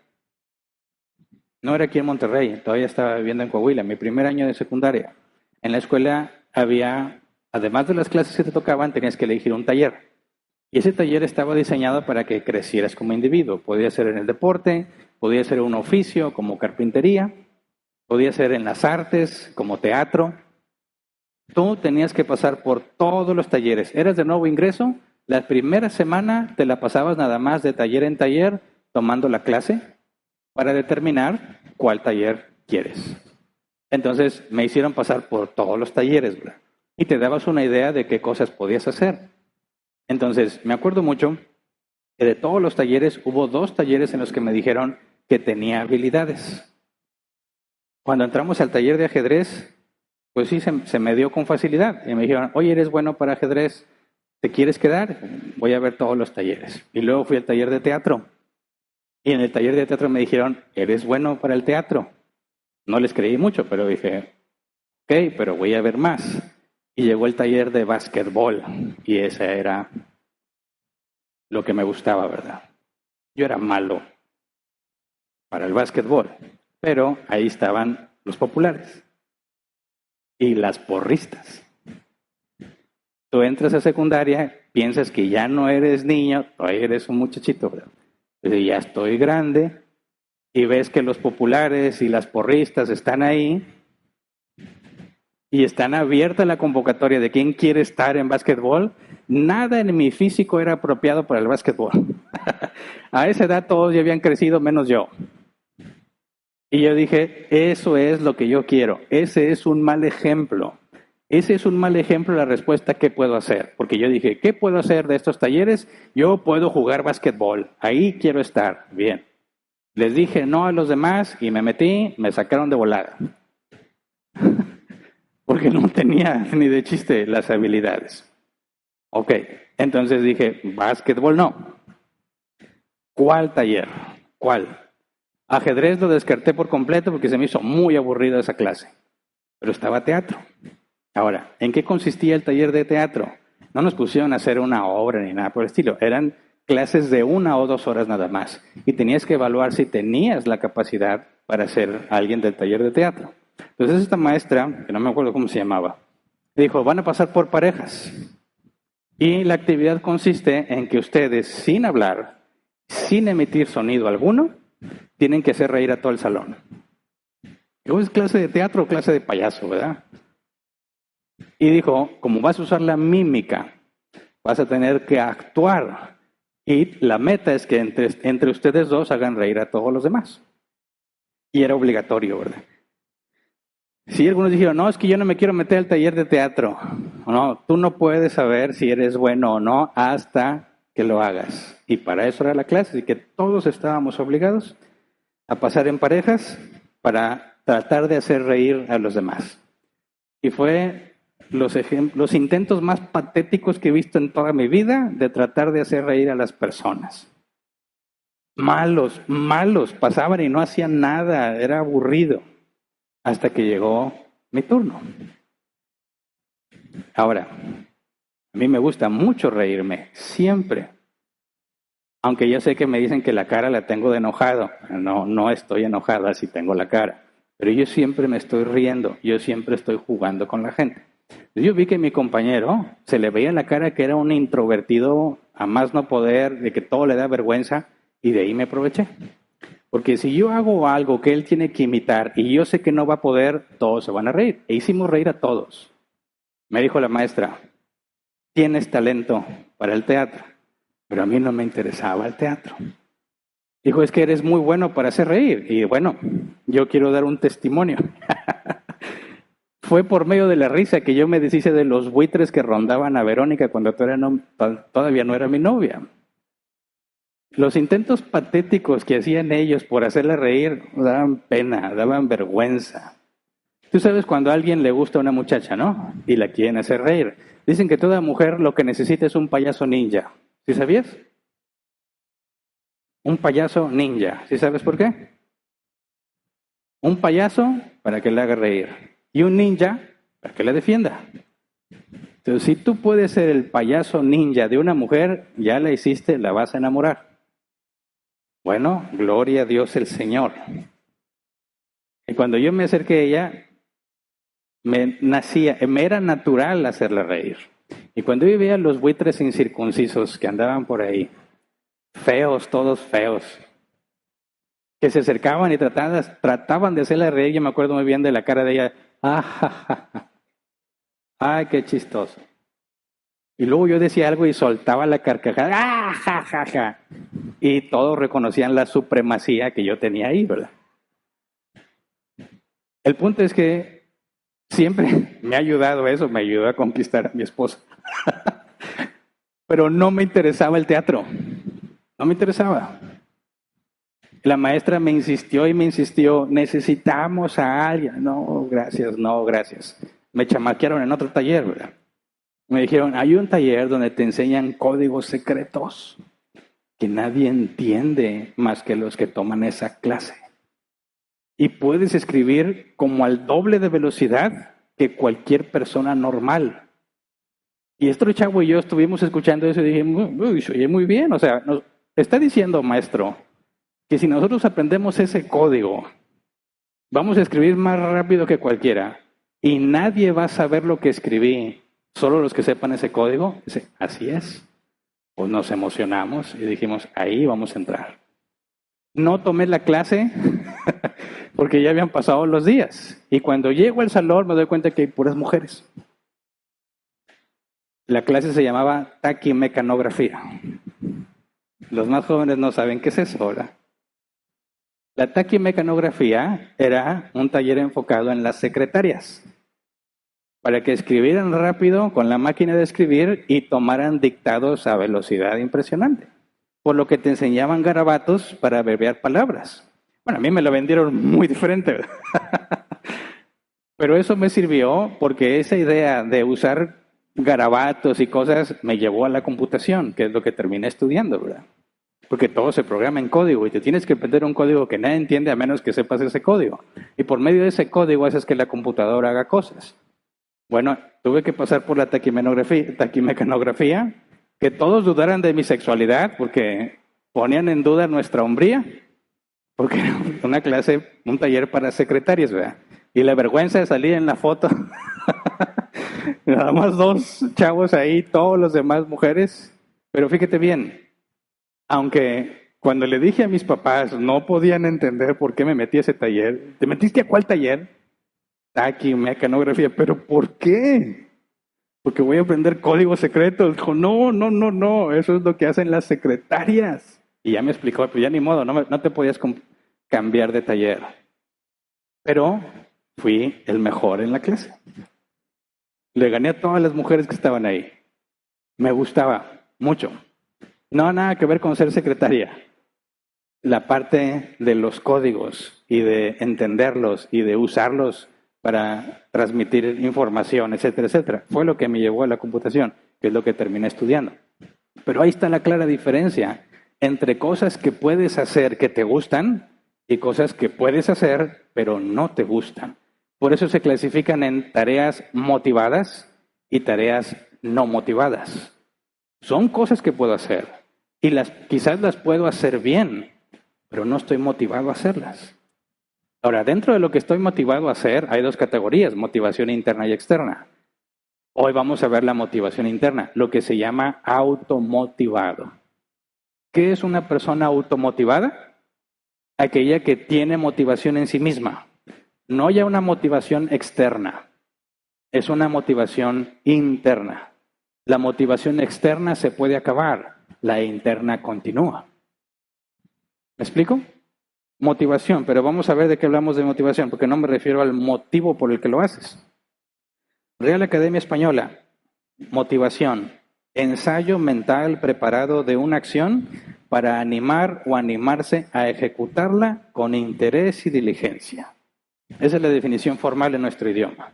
no era aquí en Monterrey, todavía estaba viviendo en Coahuila, mi primer año de secundaria. En la escuela había, además de las clases que te tocaban, tenías que elegir un taller. Y ese taller estaba diseñado para que crecieras como individuo. Podía ser en el deporte, podía ser un oficio como carpintería, podía ser en las artes como teatro. Tú tenías que pasar por todos los talleres. Eras de nuevo ingreso, la primera semana te la pasabas nada más de taller en taller tomando la clase para determinar cuál taller quieres. Entonces me hicieron pasar por todos los talleres, ¿verdad? Y te dabas una idea de qué cosas podías hacer. Entonces me acuerdo mucho que de todos los talleres hubo 2 talleres en los que me dijeron que tenía habilidades. Cuando entramos al taller de ajedrez, pues sí, se me dio con facilidad. Y me dijeron, oye, eres bueno para ajedrez, ¿te quieres quedar? Voy a ver todos los talleres. Y luego fui al taller de teatro. Y en el taller de teatro me dijeron, ¿eres bueno para el teatro? No les creí mucho, pero dije, ok, pero voy a ver más. Y llegó el taller de básquetbol. Y ese era lo que me gustaba, ¿verdad? Yo era malo para el básquetbol, pero ahí estaban los populares y las porristas. Tú entras a secundaria, piensas que ya no eres niño, todavía eres un muchachito, ¿verdad? Entonces ya estoy grande y ves que los populares y las porristas están ahí y están abierta la convocatoria de quién quiere estar en básquetbol. Nada en mi físico era apropiado para el básquetbol. A esa edad todos ya habían crecido menos yo. Y yo dije, eso es lo que yo quiero. Ese es un mal ejemplo. Ese es un mal ejemplo de la respuesta ¿qué puedo hacer? Porque yo dije, ¿qué puedo hacer de estos talleres? Yo puedo jugar básquetbol. Ahí quiero estar. Bien. Les dije no a los demás y me metí, me sacaron de volada. Porque no tenía ni de chiste las habilidades. Ok, entonces dije, básquetbol no. ¿Cuál taller? ¿Cuál? Ajedrez lo descarté por completo porque se me hizo muy aburrido esa clase. Pero estaba teatro. Ahora, ¿en qué consistía el taller de teatro? No nos pusieron a hacer una obra ni nada por el estilo. Eran clases de 1 o 2 horas nada más. Y tenías que evaluar si tenías la capacidad para ser alguien del taller de teatro. Entonces esta maestra, que no me acuerdo cómo se llamaba, dijo, van a pasar por parejas. Y la actividad consiste en que ustedes, sin hablar, sin emitir sonido alguno, tienen que hacer reír a todo el salón. ¿Es clase de teatro o clase de payaso, verdad? Y dijo, como vas a usar la mímica, vas a tener que actuar. Y la meta es que entre ustedes 2 hagan reír a todos los demás. Y era obligatorio, ¿verdad? Sí, algunos dijeron, no, es que yo no me quiero meter al taller de teatro. No, tú no puedes saber si eres bueno o no hasta que lo hagas. Y para eso era la clase, así que todos estábamos obligados a pasar en parejas para tratar de hacer reír a los demás. Y fue los intentos más patéticos que he visto en toda mi vida de tratar de hacer reír a las personas. Malos, malos, pasaban y no hacían nada, era aburrido, hasta que llegó mi turno. Ahora, a mí me gusta mucho reírme, siempre. Aunque yo sé que me dicen que la cara la tengo de enojado. No, no estoy enojada si tengo la cara. Pero yo siempre me estoy riendo, yo siempre estoy jugando con la gente. Yo vi que mi compañero se le veía en la cara que era un introvertido a más no poder, de que todo le da vergüenza, y de ahí me aproveché. Porque si yo hago algo que él tiene que imitar y yo sé que no va a poder, todos se van a reír. E hicimos reír a todos. Me dijo la maestra, tienes talento para el teatro, pero a mí no me interesaba el teatro. Dijo, es que eres muy bueno para hacer reír. Y bueno, yo quiero dar un testimonio. Fue por medio de la risa que yo me deshice de los buitres que rondaban a Verónica cuando todavía no era mi novia. Los intentos patéticos que hacían ellos por hacerla reír daban pena, daban vergüenza. Tú sabes cuando a alguien le gusta a una muchacha, ¿no? Y la quieren hacer reír. Dicen que toda mujer lo que necesita es un payaso ninja. ¿Sí sabías? Un payaso ninja. ¿Sí sabes por qué? Un payaso para que le haga reír. Y un ninja para que la defienda. Entonces, si tú puedes ser el payaso ninja de una mujer, ya la hiciste, la vas a enamorar. Bueno, gloria a Dios el Señor. Y cuando yo me acerqué a ella, me era natural hacerla reír. Y cuando yo veía los buitres incircuncisos que andaban por ahí, feos, todos feos, que se acercaban y trataban de hacerla reír, yo me acuerdo muy bien de la cara de ella, ¡ay, qué chistoso! Y luego yo decía algo y soltaba la carcajada, ¡ja! Y todos reconocían la supremacía que yo tenía ahí, ¿verdad? El punto es que siempre me ha ayudado eso, me ayudó a conquistar a mi esposa. Pero no me interesaba el teatro, no me interesaba. La maestra me insistió y me insistió, necesitamos a alguien. No, gracias. Me chamaquearon en otro taller, ¿verdad? Me dijeron, hay un taller donde te enseñan códigos secretos que nadie entiende más que los que toman esa clase. Y puedes escribir como al doble de velocidad que cualquier persona normal. Y este chavo y yo estuvimos escuchando eso y dijimos, se oye muy bien. O sea, nos está diciendo, maestro, que si nosotros aprendemos ese código, vamos a escribir más rápido que cualquiera. Y nadie va a saber lo que escribí, solo los que sepan ese código. Dice, así es. Pues nos emocionamos y dijimos, ahí vamos a entrar. No tomé la clase porque ya habían pasado los días. Y cuando llego al salón me doy cuenta que hay puras mujeres. La clase se llamaba taquimecanografía. Los más jóvenes no saben qué es eso, ¿verdad? La taquimecanografía era un taller enfocado en las secretarias, para que escribieran rápido con la máquina de escribir y tomaran dictados a velocidad impresionante. Por lo que te enseñaban garabatos para abreviar palabras. Bueno, a mí me lo vendieron muy diferente, ¿verdad? Pero eso me sirvió porque esa idea de usar garabatos y cosas me llevó a la computación, que es lo que terminé estudiando, ¿verdad? Porque todo se programa en código y te tienes que aprender un código que nadie entiende a menos que sepas ese código. Y por medio de ese código haces que la computadora haga cosas. Bueno, tuve que pasar por la taquimecanografía, que todos dudaran de mi sexualidad porque ponían en duda nuestra hombría, porque era una clase, un taller para secretarias, ¿verdad? Y la vergüenza de salir en la foto, nada más 2 chavos ahí, todos los demás mujeres. Pero fíjate bien, aunque cuando le dije a mis papás no podían entender por qué me metí a ese taller, ¿te metiste a cuál taller? Taquimecanografía, ¿pero por qué? Porque voy a aprender códigos secretos. Dijo, no, eso es lo que hacen las secretarias. Y ya me explicó, pues ya ni modo, no te podías cambiar de taller. Pero fui el mejor en la clase. Le gané a todas las mujeres que estaban ahí. Me gustaba mucho. No, nada que ver con ser secretaria. La parte de los códigos y de entenderlos y de usarlos para transmitir información, etcétera, etcétera. Fue lo que me llevó a la computación, que es lo que terminé estudiando. Pero ahí está la clara diferencia entre cosas que puedes hacer que te gustan y cosas que puedes hacer pero no te gustan. Por eso se clasifican en tareas motivadas y tareas no motivadas. Son cosas que puedo hacer y quizás las puedo hacer bien, pero no estoy motivado a hacerlas. Ahora, dentro de lo que estoy motivado a hacer, hay dos categorías, motivación interna y externa. Hoy vamos a ver la motivación interna, lo que se llama automotivado. ¿Qué es una persona automotivada? Aquella que tiene motivación en sí misma. No ya una motivación externa, es una motivación interna. La motivación externa se puede acabar, la interna continúa. ¿Me explico? Motivación, pero vamos a ver de qué hablamos de motivación, porque no me refiero al motivo por el que lo haces. Real Academia Española, motivación, ensayo mental preparado de una acción para animar o animarse a ejecutarla con interés y diligencia. Esa es la definición formal en nuestro idioma.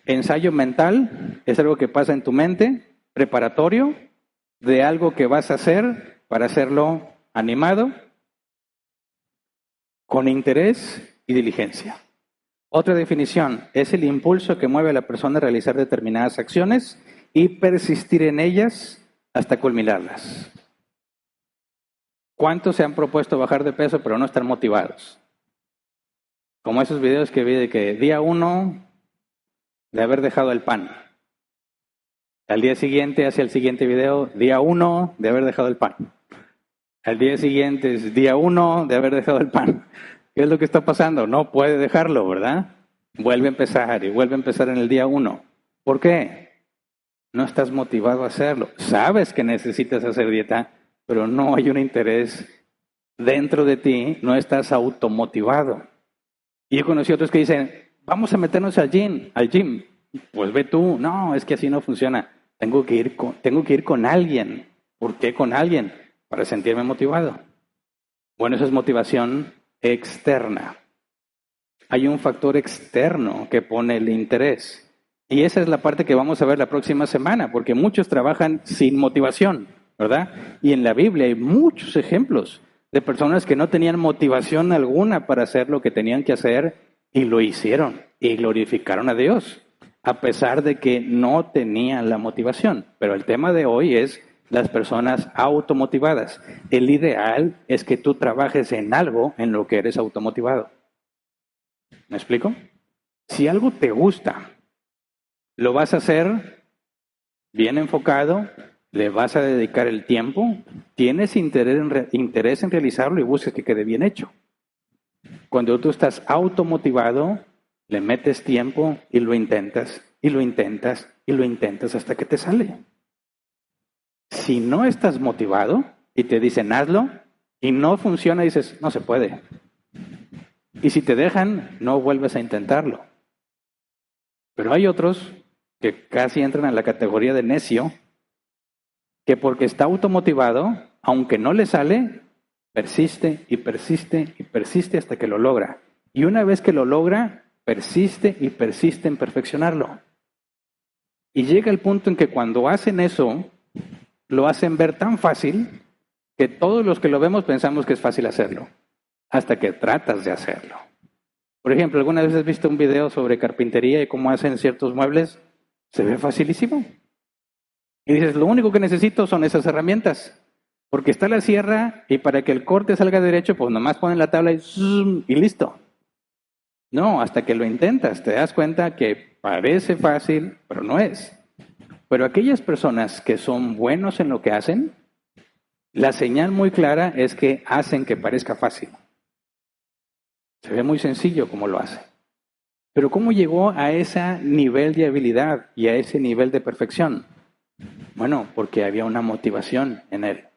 Ensayo mental es algo que pasa en tu mente, preparatorio de algo que vas a hacer para hacerlo animado, con interés y diligencia. Otra definición es el impulso que mueve a la persona a realizar determinadas acciones y persistir en ellas hasta culminarlas. ¿Cuántos se han propuesto bajar de peso pero no están motivados? Como esos videos que vi de que día 1 de haber dejado el pan. Al día siguiente hacia el siguiente video, día 1 de haber dejado el pan. Al día siguiente es día 1 de haber dejado el pan. ¿Qué es lo que está pasando? No puede dejarlo, ¿verdad? Vuelve a empezar y vuelve a empezar en el día 1. ¿Por qué? No estás motivado a hacerlo. Sabes que necesitas hacer dieta, pero no hay un interés dentro de ti, no estás automotivado. Y yo conocí otros que dicen, vamos a meternos al gym. Pues ve tú, no, es que así no funciona. Tengo que ir con alguien. ¿Por qué con alguien? Para sentirme motivado. Bueno, eso es motivación externa. Hay un factor externo que pone el interés. Y esa es la parte que vamos a ver la próxima semana, porque muchos trabajan sin motivación, ¿verdad? Y en la Biblia hay muchos ejemplos de personas que no tenían motivación alguna para hacer lo que tenían que hacer y lo hicieron y glorificaron a Dios, a pesar de que no tenían la motivación. Pero el tema de hoy es las personas automotivadas. El ideal es que tú trabajes en algo en lo que eres automotivado. ¿Me explico? Si algo te gusta, lo vas a hacer bien enfocado, le vas a dedicar el tiempo, tienes interés en realizarlo y buscas que quede bien hecho. Cuando tú estás automotivado, le metes tiempo y lo intentas, y lo intentas, y lo intentas hasta que te sale. Si no estás motivado y te dicen hazlo y no funciona, dices no se puede. Y si te dejan, no vuelves a intentarlo. Pero hay otros que casi entran a la categoría de necio, que porque está automotivado, aunque no le sale, persiste y persiste y persiste hasta que lo logra. Y una vez que lo logra, persiste y persiste en perfeccionarlo. Y llega el punto en que cuando hacen eso, lo hacen ver tan fácil que todos los que lo vemos pensamos que es fácil hacerlo, hasta que tratas de hacerlo. Por ejemplo, ¿alguna vez has visto un video sobre carpintería y cómo hacen ciertos muebles? Se ve facilísimo. Y dices, lo único que necesito son esas herramientas. Porque está la sierra y para que el corte salga derecho, pues nomás ponen la tabla y listo. No, hasta que lo intentas, te das cuenta que parece fácil, pero no es. Pero aquellas personas que son buenos en lo que hacen, la señal muy clara es que hacen que parezca fácil. Se ve muy sencillo cómo lo hace. Pero ¿cómo llegó a ese nivel de habilidad y a ese nivel de perfección? Bueno, porque había una motivación en él.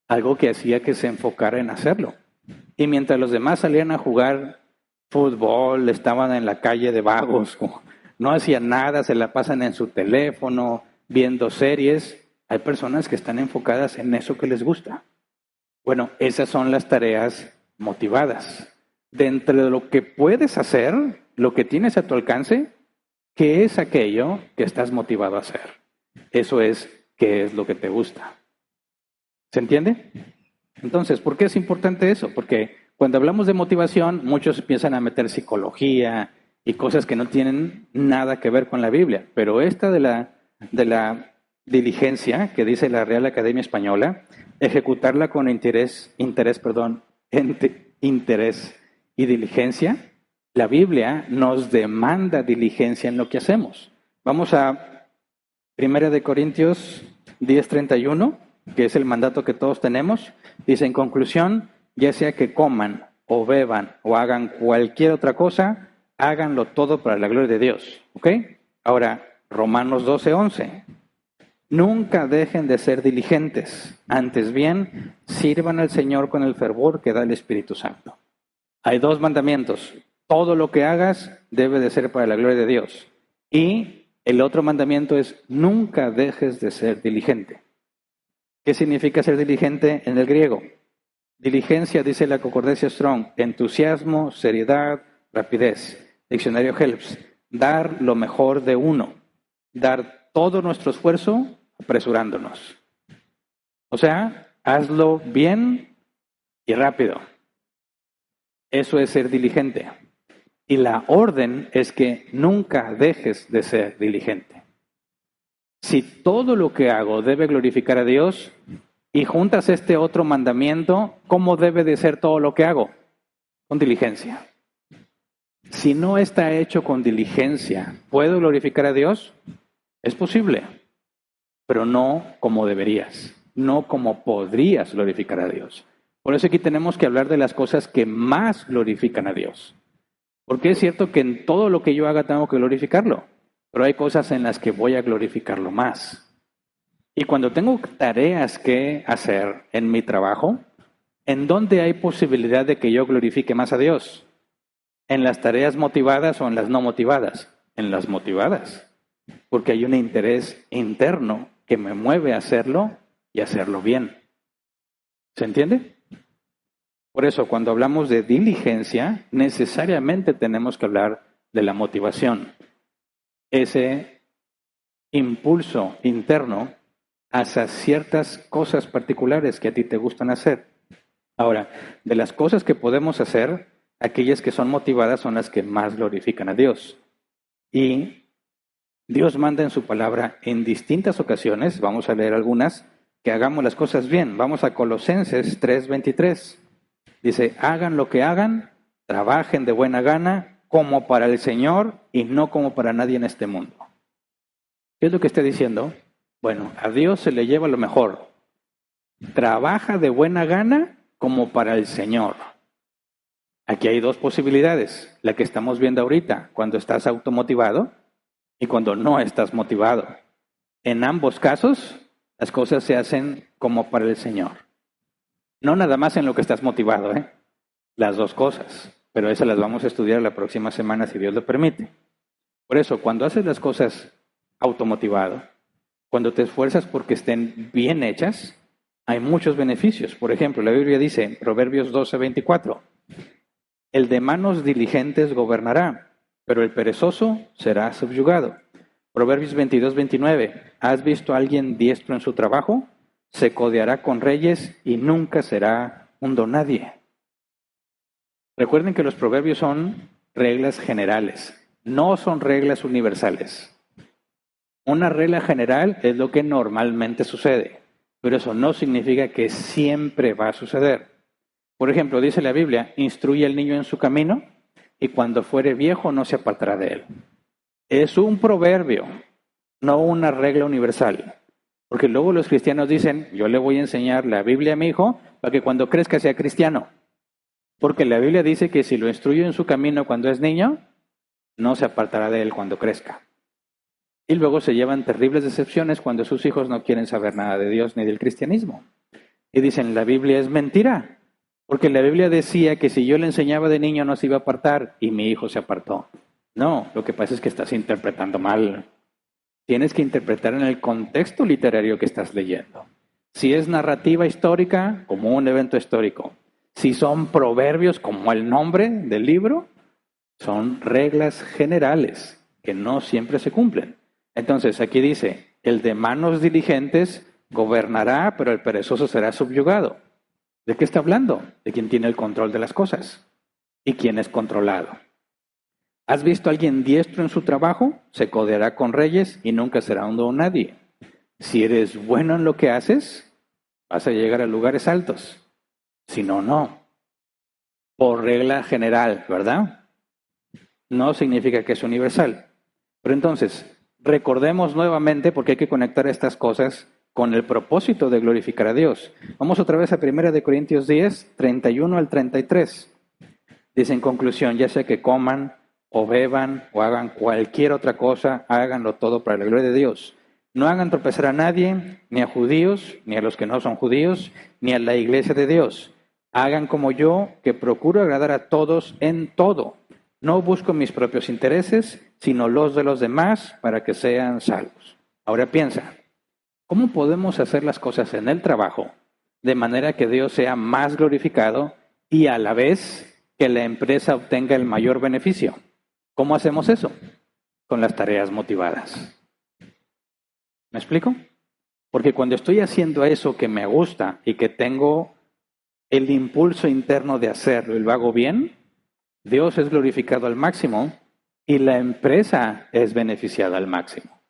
Algo que hacía que se enfocara en hacerlo. Y mientras los demás salían a jugar fútbol, estaban en la calle de vagos, no hacían nada, se la pasan en su teléfono, viendo series, hay personas que están enfocadas en eso que les gusta. Bueno, esas son las tareas motivadas. Dentro de lo que puedes hacer, lo que tienes a tu alcance, qué es aquello que estás motivado a hacer. Eso es qué es lo que te gusta. ¿Se entiende? Entonces, ¿por qué es importante eso? Porque cuando hablamos de motivación, muchos empiezan a meter psicología y cosas que no tienen nada que ver con la Biblia. Pero esta de la diligencia, que dice la Real Academia Española, ejecutarla con interés y diligencia, la Biblia nos demanda diligencia en lo que hacemos. Vamos a 1 Corintios 10:31, que es el mandato que todos tenemos. Dice, en conclusión, ya sea que coman o beban o hagan cualquier otra cosa, háganlo todo para la gloria de Dios. ¿Ok? Ahora, Romanos 12:11. Nunca dejen de ser diligentes, antes bien, sirvan al Señor con el fervor que da el Espíritu Santo. Hay dos mandamientos. Todo lo que hagas debe de ser para la gloria de Dios. Y el otro mandamiento es, nunca dejes de ser diligente. ¿Qué significa ser diligente en el griego? Diligencia, dice la concordancia Strong, entusiasmo, seriedad, rapidez. Diccionario Helps, dar lo mejor de uno, dar todo nuestro esfuerzo apresurándonos. O sea, hazlo bien y rápido. Eso es ser diligente. Y la orden es que nunca dejes de ser diligente. Si todo lo que hago debe glorificar a Dios y juntas este otro mandamiento, ¿cómo debe de ser todo lo que hago? Con diligencia. Si no está hecho con diligencia, ¿puedo glorificar a Dios? Es posible, pero no como deberías, no como podrías glorificar a Dios. Por eso aquí tenemos que hablar de las cosas que más glorifican a Dios. Porque es cierto que en todo lo que yo haga tengo que glorificarlo, pero hay cosas en las que voy a glorificarlo más. Y cuando tengo tareas que hacer en mi trabajo, ¿en dónde hay posibilidad de que yo glorifique más a Dios? ¿En las tareas motivadas o en las no motivadas? En las motivadas, porque hay un interés interno que me mueve a hacerlo y hacerlo bien. ¿Se entiende? Por eso, cuando hablamos de diligencia, necesariamente tenemos que hablar de la motivación. Ese impulso interno hacia ciertas cosas particulares que a ti te gustan hacer. Ahora, de las cosas que podemos hacer, aquellas que son motivadas son las que más glorifican a Dios. Y Dios manda en su palabra en distintas ocasiones, vamos a leer algunas, que hagamos las cosas bien. Vamos a Colosenses 3:23. Dice, hagan lo que hagan, trabajen de buena gana, como para el Señor y no como para nadie en este mundo. ¿Qué es lo que está diciendo? Bueno, a Dios se le lleva lo mejor. Trabaja de buena gana como para el Señor. Aquí hay dos posibilidades. La que estamos viendo ahorita, cuando estás automotivado y cuando no estás motivado. En ambos casos, las cosas se hacen como para el Señor. No nada más en lo que estás motivado, las dos cosas. Pero esas las vamos a estudiar la próxima semana si Dios lo permite. Por eso, cuando haces las cosas automotivado, cuando te esfuerzas porque estén bien hechas, hay muchos beneficios. Por ejemplo, la Biblia dice en Proverbios 12:24, el de manos diligentes gobernará, pero el perezoso será subyugado. Proverbios 22:29, ¿has visto a alguien diestro en su trabajo? Se codeará con reyes y nunca será un donadie. Recuerden que los proverbios son reglas generales, no son reglas universales. Una regla general es lo que normalmente sucede, pero eso no significa que siempre va a suceder. Por ejemplo, dice la Biblia, instruye al niño en su camino y cuando fuere viejo no se apartará de él. Es un proverbio, no una regla universal. Porque luego los cristianos dicen, yo le voy a enseñar la Biblia a mi hijo para que cuando crezca sea cristiano. Porque la Biblia dice que si lo instruyo en su camino cuando es niño, no se apartará de él cuando crezca. Y luego se llevan terribles decepciones cuando sus hijos no quieren saber nada de Dios ni del cristianismo. Y dicen, la Biblia es mentira. Porque la Biblia decía que si yo le enseñaba de niño no se iba a apartar y mi hijo se apartó. No, lo que pasa es que estás interpretando mal. Tienes que interpretar en el contexto literario que estás leyendo. Si es narrativa histórica, como un evento histórico. Si son proverbios, como el nombre del libro, Son reglas generales que no siempre se cumplen. Entonces, aquí dice, el de manos diligentes gobernará, pero el perezoso será subyugado. ¿De qué está hablando? De quién tiene el control de las cosas y quién es controlado. ¿Has visto a alguien diestro en su trabajo? Se codeará con reyes y nunca será un don nadie. Si eres bueno en lo que haces, vas a llegar a lugares altos. Si no, no. Por regla general, ¿verdad? No significa que es universal. Pero entonces, recordemos nuevamente, porque hay que conectar estas cosas con el propósito de glorificar a Dios. Vamos otra vez a 1 Corintios 10, 31 al 33. Dice en conclusión, ya sea que coman o beban o hagan cualquier otra cosa, háganlo todo para la gloria de Dios. No hagan tropezar a nadie, ni a judíos, ni a los que no son judíos, ni a la iglesia de Dios. Hagan como yo, que procuro agradar a todos en todo. No busco mis propios intereses, sino los de los demás para que sean salvos. Ahora piensa, ¿cómo podemos hacer las cosas en el trabajo de manera que Dios sea más glorificado y a la vez que la empresa obtenga el mayor beneficio? ¿Cómo hacemos eso? Con las tareas motivadas. ¿Me explico? Porque cuando estoy haciendo eso que me gusta y que tengo el impulso interno de hacerlo y lo hago bien, Dios es glorificado al máximo y la empresa es beneficiada al máximo.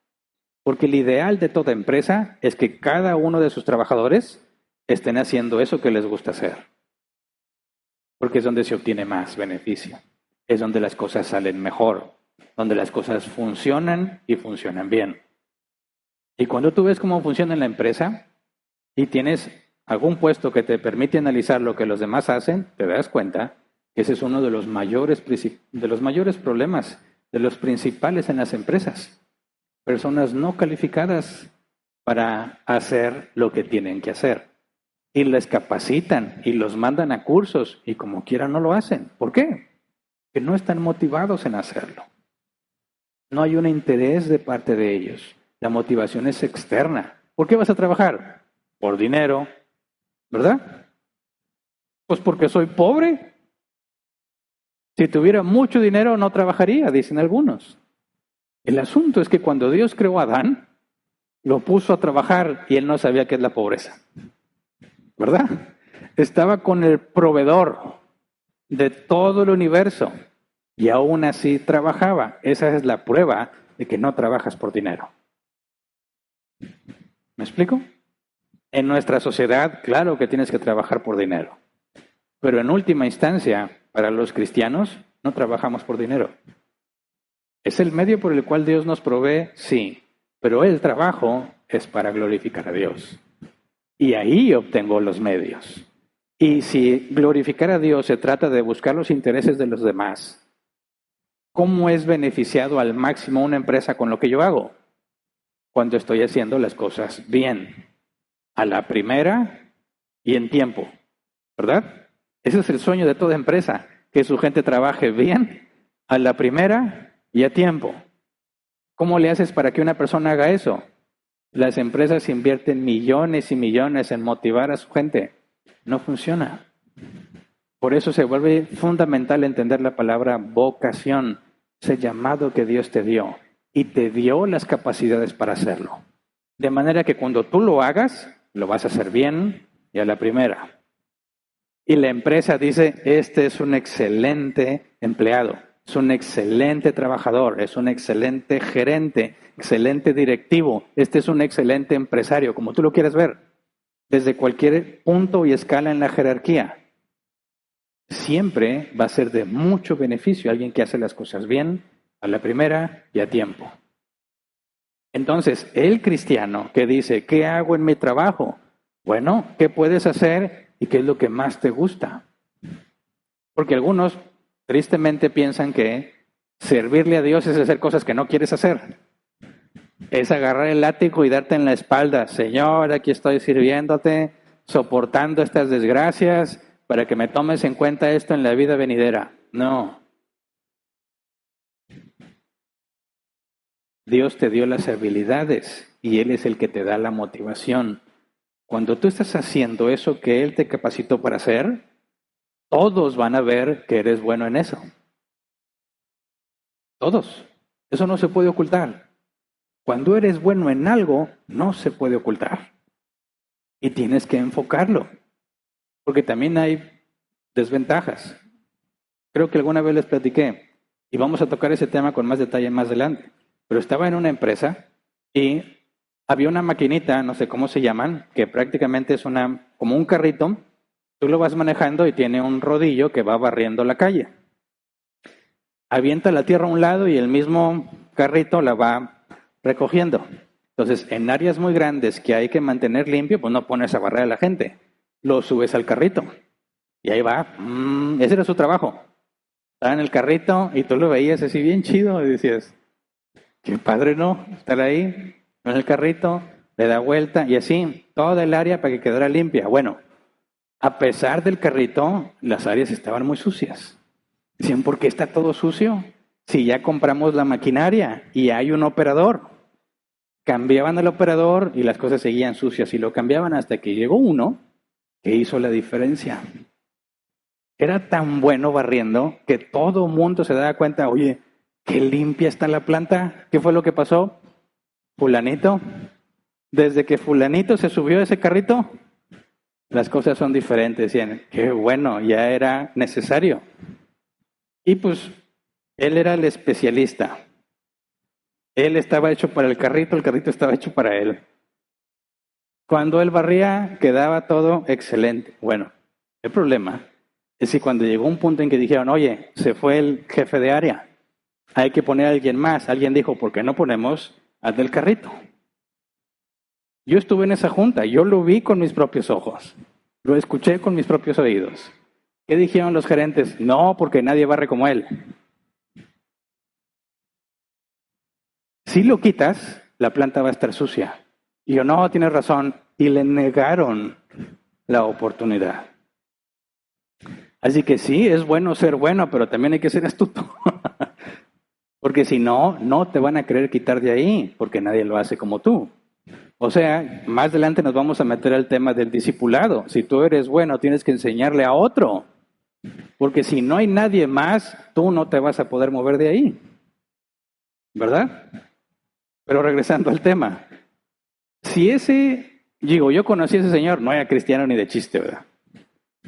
Porque el ideal de toda empresa es que cada uno de sus trabajadores estén haciendo eso que les gusta hacer. Porque es donde se obtiene más beneficio. Es donde las cosas salen mejor, donde las cosas funcionan y funcionan bien. Y cuando tú ves cómo funciona la empresa y tienes algún puesto que te permite analizar lo que los demás hacen, te das cuenta que ese es uno de los mayores problemas, de los principales en las empresas. Personas no calificadas para hacer lo que tienen que hacer. Y les capacitan y los mandan a cursos y como quieran no lo hacen. ¿Por qué? Que no están motivados en hacerlo. No hay un interés de parte de ellos. La motivación es externa. ¿Por qué vas a trabajar? Por dinero, ¿verdad? Pues porque soy pobre. Si tuviera mucho dinero no trabajaría, dicen algunos. El asunto es que cuando Dios creó a Adán, lo puso a trabajar y él no sabía qué es la pobreza. ¿Verdad? Estaba con el proveedor de todo el universo y aún así trabajaba. Esa es la prueba de que no trabajas por dinero. ¿Me explico? En nuestra sociedad, claro que tienes que trabajar por dinero. Pero en última instancia, para los cristianos, no trabajamos por dinero. ¿Es el medio por el cual Dios nos provee? Sí. Pero el trabajo es para glorificar a Dios. Y ahí obtengo los medios. Y si glorificar a Dios se trata de buscar los intereses de los demás, ¿cómo es beneficiado al máximo una empresa con lo que yo hago? Cuando estoy haciendo las cosas bien, a la primera y en tiempo, ¿verdad? Ese es el sueño de toda empresa, que su gente trabaje bien, a la primera y a tiempo. ¿Cómo le haces para que una persona haga eso? Las empresas invierten millones y millones en motivar a su gente. No funciona. Por eso se vuelve fundamental entender la palabra vocación, ese llamado que Dios te dio y te dio las capacidades para hacerlo. De manera que cuando tú lo hagas, lo vas a hacer bien y a la primera. Y la empresa dice, este es un excelente empleado, es un excelente trabajador, es un excelente gerente, excelente directivo, este es un excelente empresario, como tú lo quieras ver, desde cualquier punto y escala en la jerarquía. Siempre va a ser de mucho beneficio alguien que hace las cosas bien, a la primera y a tiempo. Entonces, el cristiano que dice, ¿qué hago en mi trabajo? Bueno, ¿qué puedes hacer y qué es lo que más te gusta? Porque algunos tristemente piensan que servirle a Dios es hacer cosas que no quieres hacer. Es agarrar el látigo y darte en la espalda. Señor, aquí estoy sirviéndote, soportando estas desgracias para que me tomes en cuenta esto en la vida venidera. No. Dios te dio las habilidades y Él es el que te da la motivación. Cuando tú estás haciendo eso que Él te capacitó para hacer, todos van a ver que eres bueno en eso. Todos. Eso no se puede ocultar. Cuando eres bueno en algo, no se puede ocultar. Y tienes que enfocarlo. Porque también hay desventajas. Creo que alguna vez les platiqué, y vamos a tocar ese tema con más detalle más adelante. Pero estaba en una empresa y había una maquinita, no sé cómo se llaman, que prácticamente es como un carrito. Tú lo vas manejando y tiene un rodillo que va barriendo la calle. Avienta la tierra a un lado y el mismo carrito la va recogiendo. Entonces, en áreas muy grandes que hay que mantener limpio, pues no pones a barrer a la gente. Lo subes al carrito. Y ahí va. Ese era su trabajo. Estaba en el carrito y tú lo veías así bien chido y decías, qué padre, ¿no? Estar ahí en el carrito, le da vuelta y así, toda el área para que quedara limpia. Bueno, a pesar del carrito, las áreas estaban muy sucias. Decían, ¿por qué está todo sucio? Si ya compramos la maquinaria y hay un operador. Cambiaban al operador y las cosas seguían sucias y lo cambiaban hasta que llegó uno que hizo la diferencia. Era tan bueno barriendo que todo mundo se daba cuenta, oye, qué limpia está la planta. ¿Qué fue lo que pasó? Fulanito. Desde que fulanito se subió a ese carrito, las cosas son diferentes. Decían, qué bueno, ya era necesario. Y pues, él era el especialista. Él estaba hecho para el carrito estaba hecho para él. Cuando él barría, quedaba todo excelente. Bueno, el problema es que cuando llegó un punto en que dijeron, oye, se fue el jefe de área, hay que poner a alguien más. Alguien dijo, ¿por qué no ponemos al del carrito? Yo estuve en esa junta, yo lo vi con mis propios ojos, lo escuché con mis propios oídos. ¿Qué dijeron los gerentes? No, porque nadie barre como él. Si lo quitas, la planta va a estar sucia. Y yo, no, tienes razón. Y le negaron la oportunidad. Así que sí, es bueno ser bueno, pero también hay que ser astuto. Porque si no, no te van a querer quitar de ahí, porque nadie lo hace como tú. O sea, más adelante nos vamos a meter al tema del discipulado. Si tú eres bueno, tienes que enseñarle a otro. Porque si no hay nadie más, tú no te vas a poder mover de ahí. ¿Verdad? Pero regresando al tema. Si yo conocí a ese señor, no era cristiano ni de chiste, ¿verdad?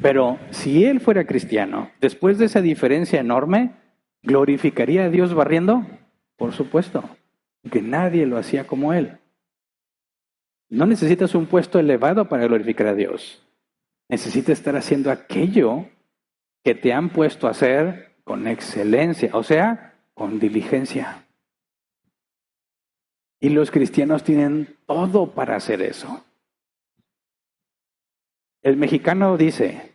Pero si él fuera cristiano, después de esa diferencia enorme, ¿glorificaría a Dios barriendo? Por supuesto, porque nadie lo hacía como él. No necesitas un puesto elevado para glorificar a Dios. Necesitas estar haciendo aquello que te han puesto a hacer con excelencia, o sea, con diligencia. Y los cristianos tienen todo para hacer eso. El mexicano dice,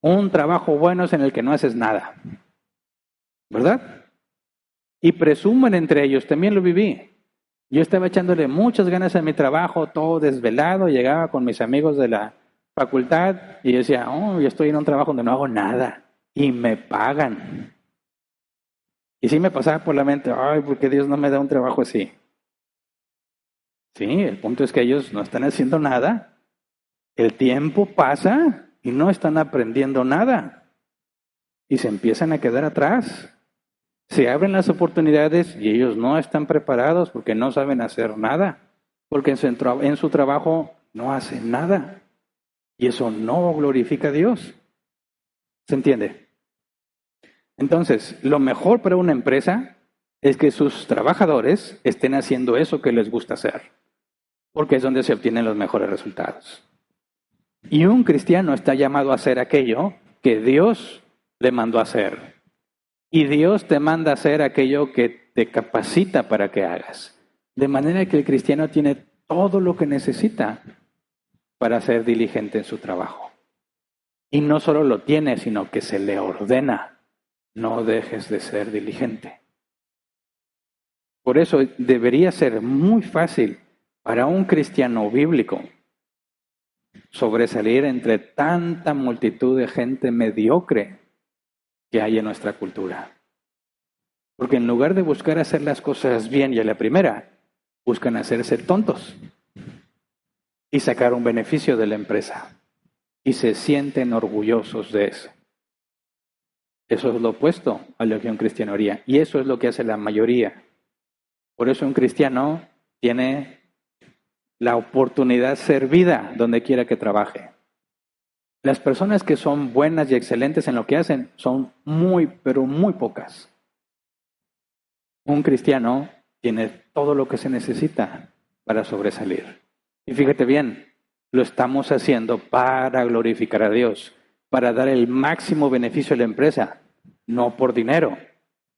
un trabajo bueno es en el que no haces nada. ¿Verdad? Y presumen entre ellos, también lo viví. Yo estaba echándole muchas ganas a mi trabajo, todo desvelado, llegaba con mis amigos de la facultad y yo decía, yo estoy en un trabajo donde no hago nada y me pagan. Y sí me pasaba por la mente, ¿por qué Dios no me da un trabajo así? Sí, el punto es que ellos no están haciendo nada. El tiempo pasa y no están aprendiendo nada. Y se empiezan a quedar atrás. Se abren las oportunidades y ellos no están preparados porque no saben hacer nada. Porque en su trabajo no hacen nada. Y eso no glorifica a Dios. ¿Se entiende? Entonces, lo mejor para una empresa es que sus trabajadores estén haciendo eso que les gusta hacer. Porque es donde se obtienen los mejores resultados. Y un cristiano está llamado a hacer aquello que Dios le mandó a hacer. Y Dios te manda a hacer aquello que te capacita para que hagas. De manera que el cristiano tiene todo lo que necesita para ser diligente en su trabajo. Y no solo lo tiene, sino que se le ordena. No dejes de ser diligente. Por eso debería ser muy fácil para un cristiano bíblico sobresalir entre tanta multitud de gente mediocre que hay en nuestra cultura. Porque en lugar de buscar hacer las cosas bien y a la primera, buscan hacerse tontos y sacar un beneficio de la empresa. Y se sienten orgullosos de eso. Eso es lo opuesto a lo que un cristiano haría. Y eso es lo que hace la mayoría. Por eso un cristiano tiene la oportunidad servida donde quiera que trabaje. Las personas que son buenas y excelentes en lo que hacen son muy, pero muy pocas. Un cristiano tiene todo lo que se necesita para sobresalir. Y fíjate bien, lo estamos haciendo para glorificar a Dios, para dar el máximo beneficio a la empresa, no por dinero,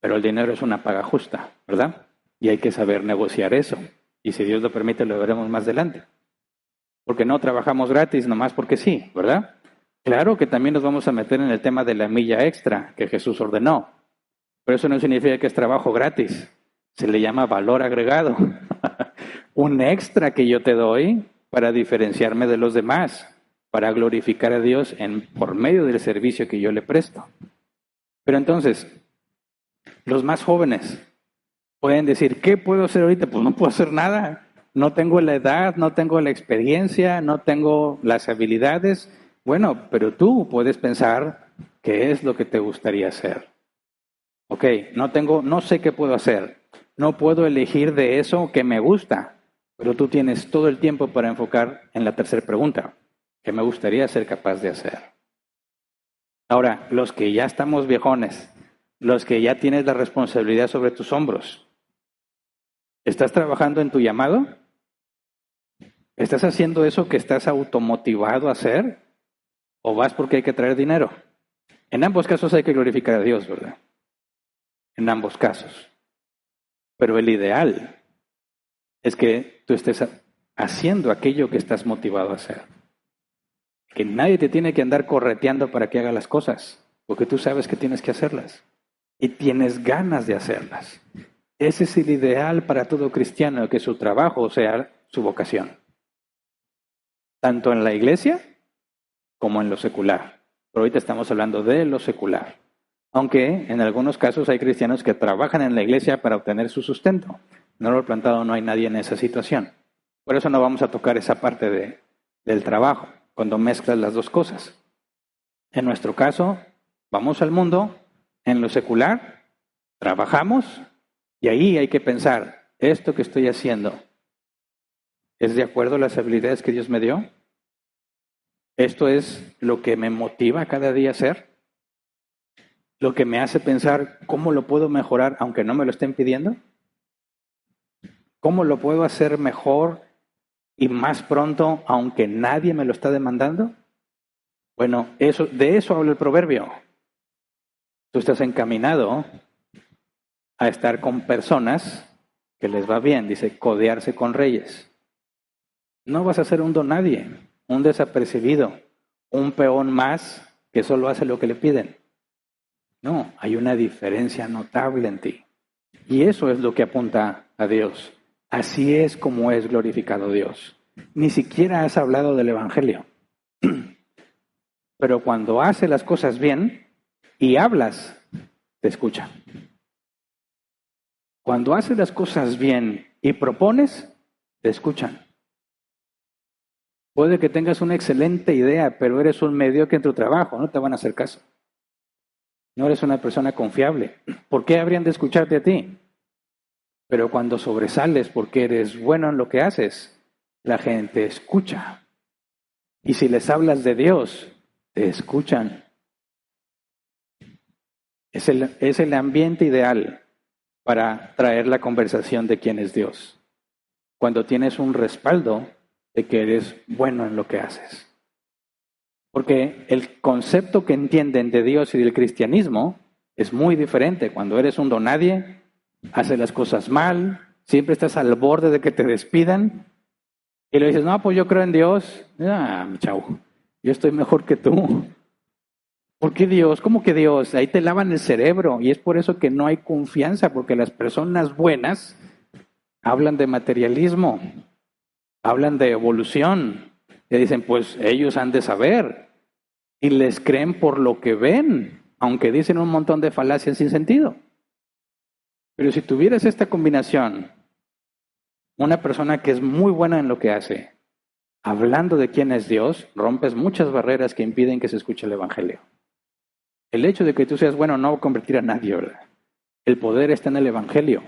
pero el dinero es una paga justa, ¿verdad? Y hay que saber negociar eso. Y si Dios lo permite, lo veremos más adelante. Porque no trabajamos gratis nomás porque sí, ¿verdad? Claro que también nos vamos a meter en el tema de la milla extra que Jesús ordenó. Pero eso no significa que es trabajo gratis. Se le llama valor agregado. Un extra que yo te doy para diferenciarme de los demás, para glorificar a Dios por medio del servicio que yo le presto. Pero entonces, los más jóvenes pueden decir, ¿qué puedo hacer ahorita? Pues no puedo hacer nada. No tengo la edad, no tengo la experiencia, no tengo las habilidades. Bueno, pero tú puedes pensar qué es lo que te gustaría hacer. Ok, no sé qué puedo hacer. No puedo elegir de eso que me gusta, pero tú tienes todo el tiempo para enfocar en la tercera pregunta, ¿qué me gustaría ser capaz de hacer? Ahora, los que ya estamos viejones, los que ya tienes la responsabilidad sobre tus hombros, ¿estás trabajando en tu llamado? ¿Estás haciendo eso que estás automotivado a hacer? ¿O vas porque hay que traer dinero? En ambos casos hay que glorificar a Dios, ¿verdad? En ambos casos. Pero el ideal es que tú estés haciendo aquello que estás motivado a hacer. Que nadie te tiene que andar correteando para que haga las cosas, porque tú sabes que tienes que hacerlas y tienes ganas de hacerlas. Ese es el ideal para todo cristiano, que su trabajo sea su vocación. Tanto en la iglesia como en lo secular. Pero ahorita estamos hablando de lo secular. Aunque en algunos casos hay cristianos que trabajan en la iglesia para obtener su sustento. No lo he plantado, no hay nadie en esa situación. Por eso no vamos a tocar esa parte del trabajo, cuando mezclas las dos cosas. En nuestro caso, vamos al mundo, en lo secular, trabajamos, y ahí hay que pensar, ¿esto que estoy haciendo es de acuerdo a las habilidades que Dios me dio? ¿Esto es lo que me motiva cada día a hacer? ¿Lo que me hace pensar cómo lo puedo mejorar aunque no me lo estén pidiendo? ¿Cómo lo puedo hacer mejor y más pronto aunque nadie me lo está demandando? Bueno, de eso habla el proverbio. Tú estás encaminado a estar con personas que les va bien, dice, codearse con reyes. No vas a ser un don nadie, un desapercibido, un peón más que solo hace lo que le piden. No, hay una diferencia notable en ti. Y eso es lo que apunta a Dios. Así es como es glorificado Dios. Ni siquiera has hablado del Evangelio. Pero cuando haces las cosas bien y hablas, te escucha. Cuando haces las cosas bien y propones, te escuchan. Puede que tengas una excelente idea, pero eres un mediocre en tu trabajo, no te van a hacer caso. No eres una persona confiable. ¿Por qué habrían de escucharte a ti? Pero cuando sobresales porque eres bueno en lo que haces, la gente escucha. Y si les hablas de Dios, te escuchan. Es el ambiente ideal para traer la conversación de quién es Dios. Cuando tienes un respaldo de que eres bueno en lo que haces. Porque el concepto que entienden de Dios y del cristianismo es muy diferente. Cuando eres un donadie, haces las cosas mal, siempre estás al borde de que te despidan, y le dices, no, pues yo creo en Dios. Chau, yo estoy mejor que tú. ¿Por qué Dios? ¿Cómo que Dios? Ahí te lavan el cerebro, y es por eso que no hay confianza, porque las personas buenas hablan de materialismo, hablan de evolución, y dicen, pues ellos han de saber, y les creen por lo que ven, aunque dicen un montón de falacias sin sentido. Pero si tuvieras esta combinación, una persona que es muy buena en lo que hace, hablando de quién es Dios, rompes muchas barreras que impiden que se escuche el Evangelio. El hecho de que tú seas bueno no va a convertir a nadie, ¿verdad? El poder está en el Evangelio,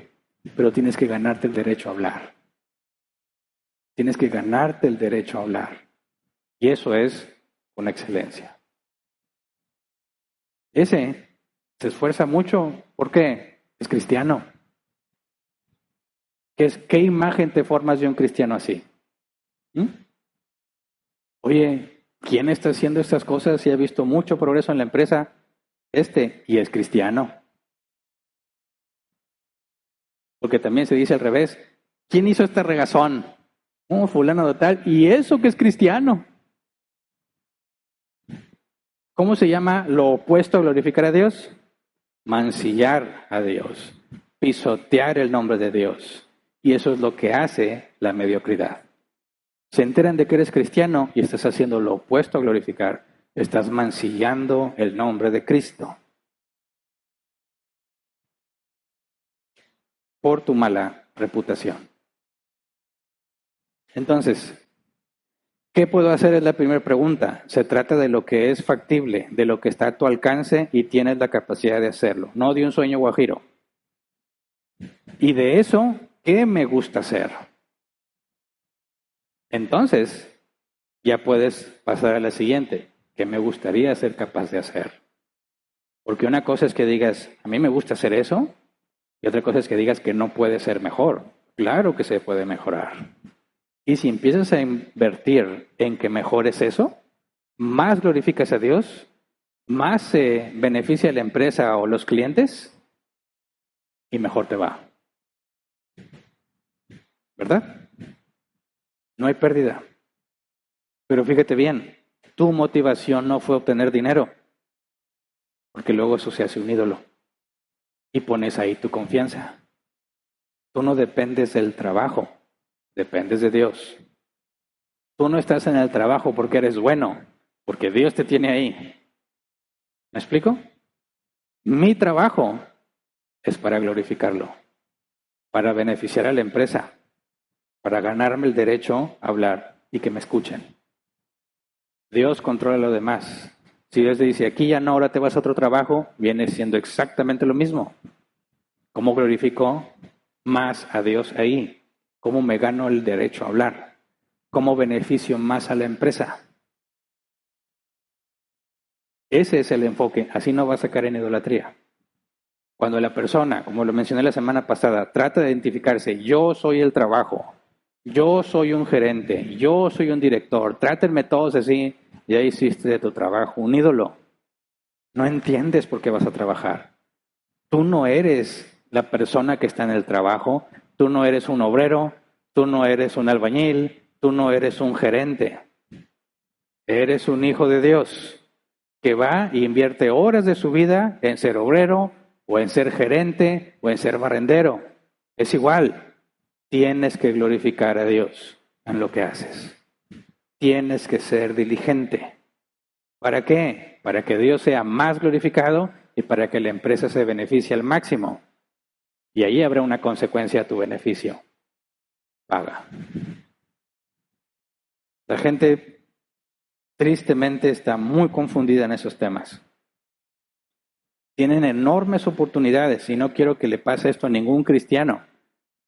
pero tienes que ganarte el derecho a hablar. Tienes que ganarte el derecho a hablar. Y eso es una excelencia. Ese se esfuerza mucho. ¿Por qué? Es cristiano. ¿Qué imagen te formas de un cristiano así? Oye, ¿quién está haciendo estas cosas y ha visto mucho progreso en la empresa? Y es cristiano. Porque también se dice al revés. ¿Quién hizo este regazón? Fulano de tal. Y eso que es cristiano. ¿Cómo se llama lo opuesto a glorificar a Dios? Mancillar a Dios. Pisotear el nombre de Dios. Y eso es lo que hace la mediocridad. Se enteran de que eres cristiano y estás haciendo lo opuesto a glorificar. Estás mancillando el nombre de Cristo. Por tu mala reputación. Entonces, ¿qué puedo hacer? Es la primera pregunta. Se trata de lo que es factible, de lo que está a tu alcance y tienes la capacidad de hacerlo, no de un sueño guajiro. Y de eso, ¿qué me gusta hacer? Entonces, ya puedes pasar a la siguiente. ¿Qué me gustaría ser capaz de hacer? Porque una cosa es que digas, a mí me gusta hacer eso, y otra cosa es que digas que no puede ser mejor. Claro que se puede mejorar. Y si empiezas a invertir en que mejores eso, más glorificas a Dios, más se beneficia a la empresa o los clientes, y mejor te va. ¿Verdad? No hay pérdida. Pero fíjate bien, tu motivación no fue obtener dinero, porque luego eso se hace un ídolo. Y pones ahí tu confianza. Tú no dependes del trabajo, dependes de Dios. Tú no estás en el trabajo porque eres bueno, porque Dios te tiene ahí. ¿Me explico? Mi trabajo es para glorificarlo, para beneficiar a la empresa, para ganarme el derecho a hablar y que me escuchen. Dios controla lo demás. Si Dios te dice, aquí ya no, ahora te vas a otro trabajo, viene siendo exactamente lo mismo. ¿Cómo glorifico más a Dios ahí? ¿Cómo me gano el derecho a hablar? ¿Cómo beneficio más a la empresa? Ese es el enfoque, así no vas a caer en idolatría. Cuando la persona, como lo mencioné la semana pasada, trata de identificarse, yo soy el trabajo, yo soy un gerente, yo soy un director, trátenme todos así, ya hiciste de tu trabajo un ídolo. No entiendes por qué vas a trabajar. Tú no eres la persona que está en el trabajo, tú no eres un obrero, tú no eres un albañil, tú no eres un gerente. Eres un hijo de Dios que va y invierte horas de su vida en ser obrero o en ser gerente o en ser barrendero. Es igual, tienes que glorificar a Dios en lo que haces. Tienes que ser diligente. ¿Para qué? Para que Dios sea más glorificado y para que la empresa se beneficie al máximo. Y ahí habrá una consecuencia a tu beneficio. Paga. La gente tristemente está muy confundida en esos temas. Tienen enormes oportunidades, y no quiero que le pase esto a ningún cristiano.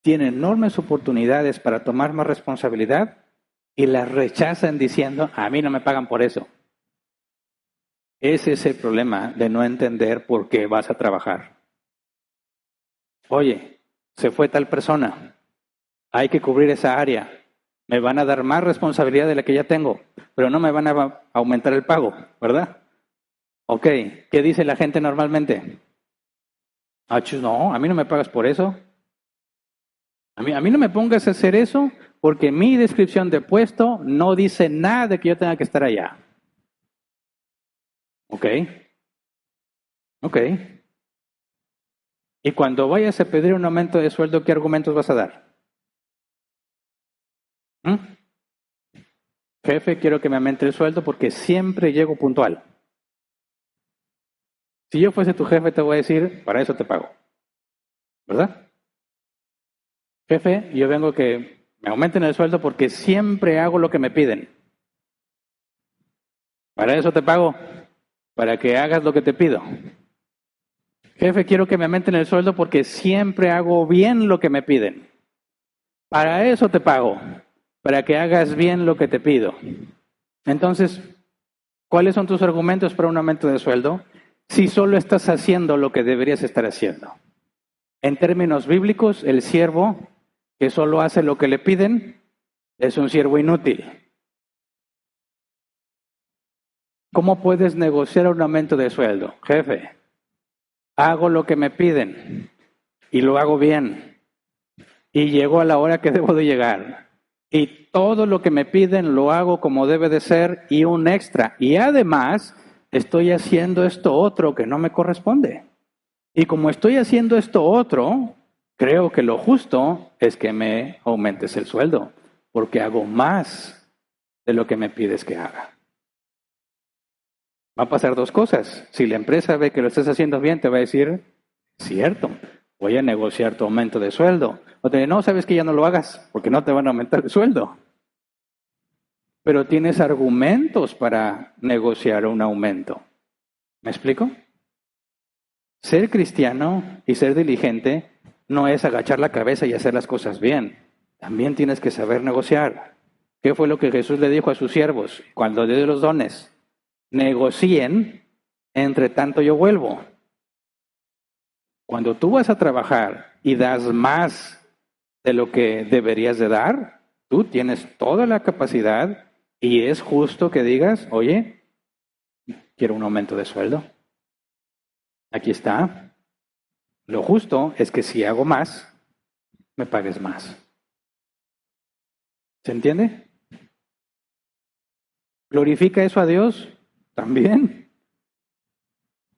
Tienen enormes oportunidades para tomar más responsabilidad y las rechazan diciendo, a mí no me pagan por eso. Ese es el problema de no entender por qué vas a trabajar. Oye, se fue tal persona, hay que cubrir esa área. Me van a dar más responsabilidad de la que ya tengo, pero no me van a aumentar el pago, ¿verdad? Ok, ¿qué dice la gente normalmente? No, a mí no me pagas por eso. A mí no me pongas a hacer eso porque mi descripción de puesto no dice nada de que yo tenga que estar allá. Ok. Y cuando vayas a pedir un aumento de sueldo, ¿qué argumentos vas a dar? Jefe, quiero que me aumente el sueldo porque siempre llego puntual. Si yo fuese tu jefe, te voy a decir, para eso te pago. ¿Verdad? Jefe, yo vengo que me aumenten el sueldo porque siempre hago lo que me piden. Para eso te pago. para que hagas lo que te pido. Jefe, quiero que me aumenten el sueldo porque siempre hago bien lo que me piden. Para eso te pago, para que hagas bien lo que te pido. Entonces, ¿cuáles son tus argumentos para un aumento de sueldo? Si solo estás haciendo lo que deberías estar haciendo. En términos bíblicos, el siervo que solo hace lo que le piden es un siervo inútil. ¿Cómo puedes negociar un aumento de sueldo? Jefe, hago lo que me piden y lo hago bien. Y llego a la hora que debo de llegar. Y todo lo que me piden lo hago como debe de ser y un extra. Y además estoy haciendo esto otro que no me corresponde. Y como estoy haciendo esto otro, creo que lo justo es que me aumentes el sueldo, porque hago más de lo que me pides que haga. Va a pasar dos cosas. Si la empresa ve que lo estás haciendo bien, te va a decir, cierto, voy a negociar tu aumento de sueldo. O te dice, no, sabes que ya no lo hagas, porque no te van a aumentar el sueldo. Pero tienes argumentos para negociar un aumento. ¿Me explico? Ser cristiano y ser diligente no es agachar la cabeza y hacer las cosas bien. También tienes que saber negociar. ¿Qué fue lo que Jesús le dijo a sus siervos cuando le dio los dones? Negocien, entre tanto yo vuelvo. Cuando tú vas a trabajar y das más de lo que deberías de dar, tú tienes toda la capacidad y es justo que digas, oye, quiero un aumento de sueldo. Aquí está. Lo justo es que si hago más, me pagues más. ¿Se entiende? ¿Glorifica eso a Dios? También.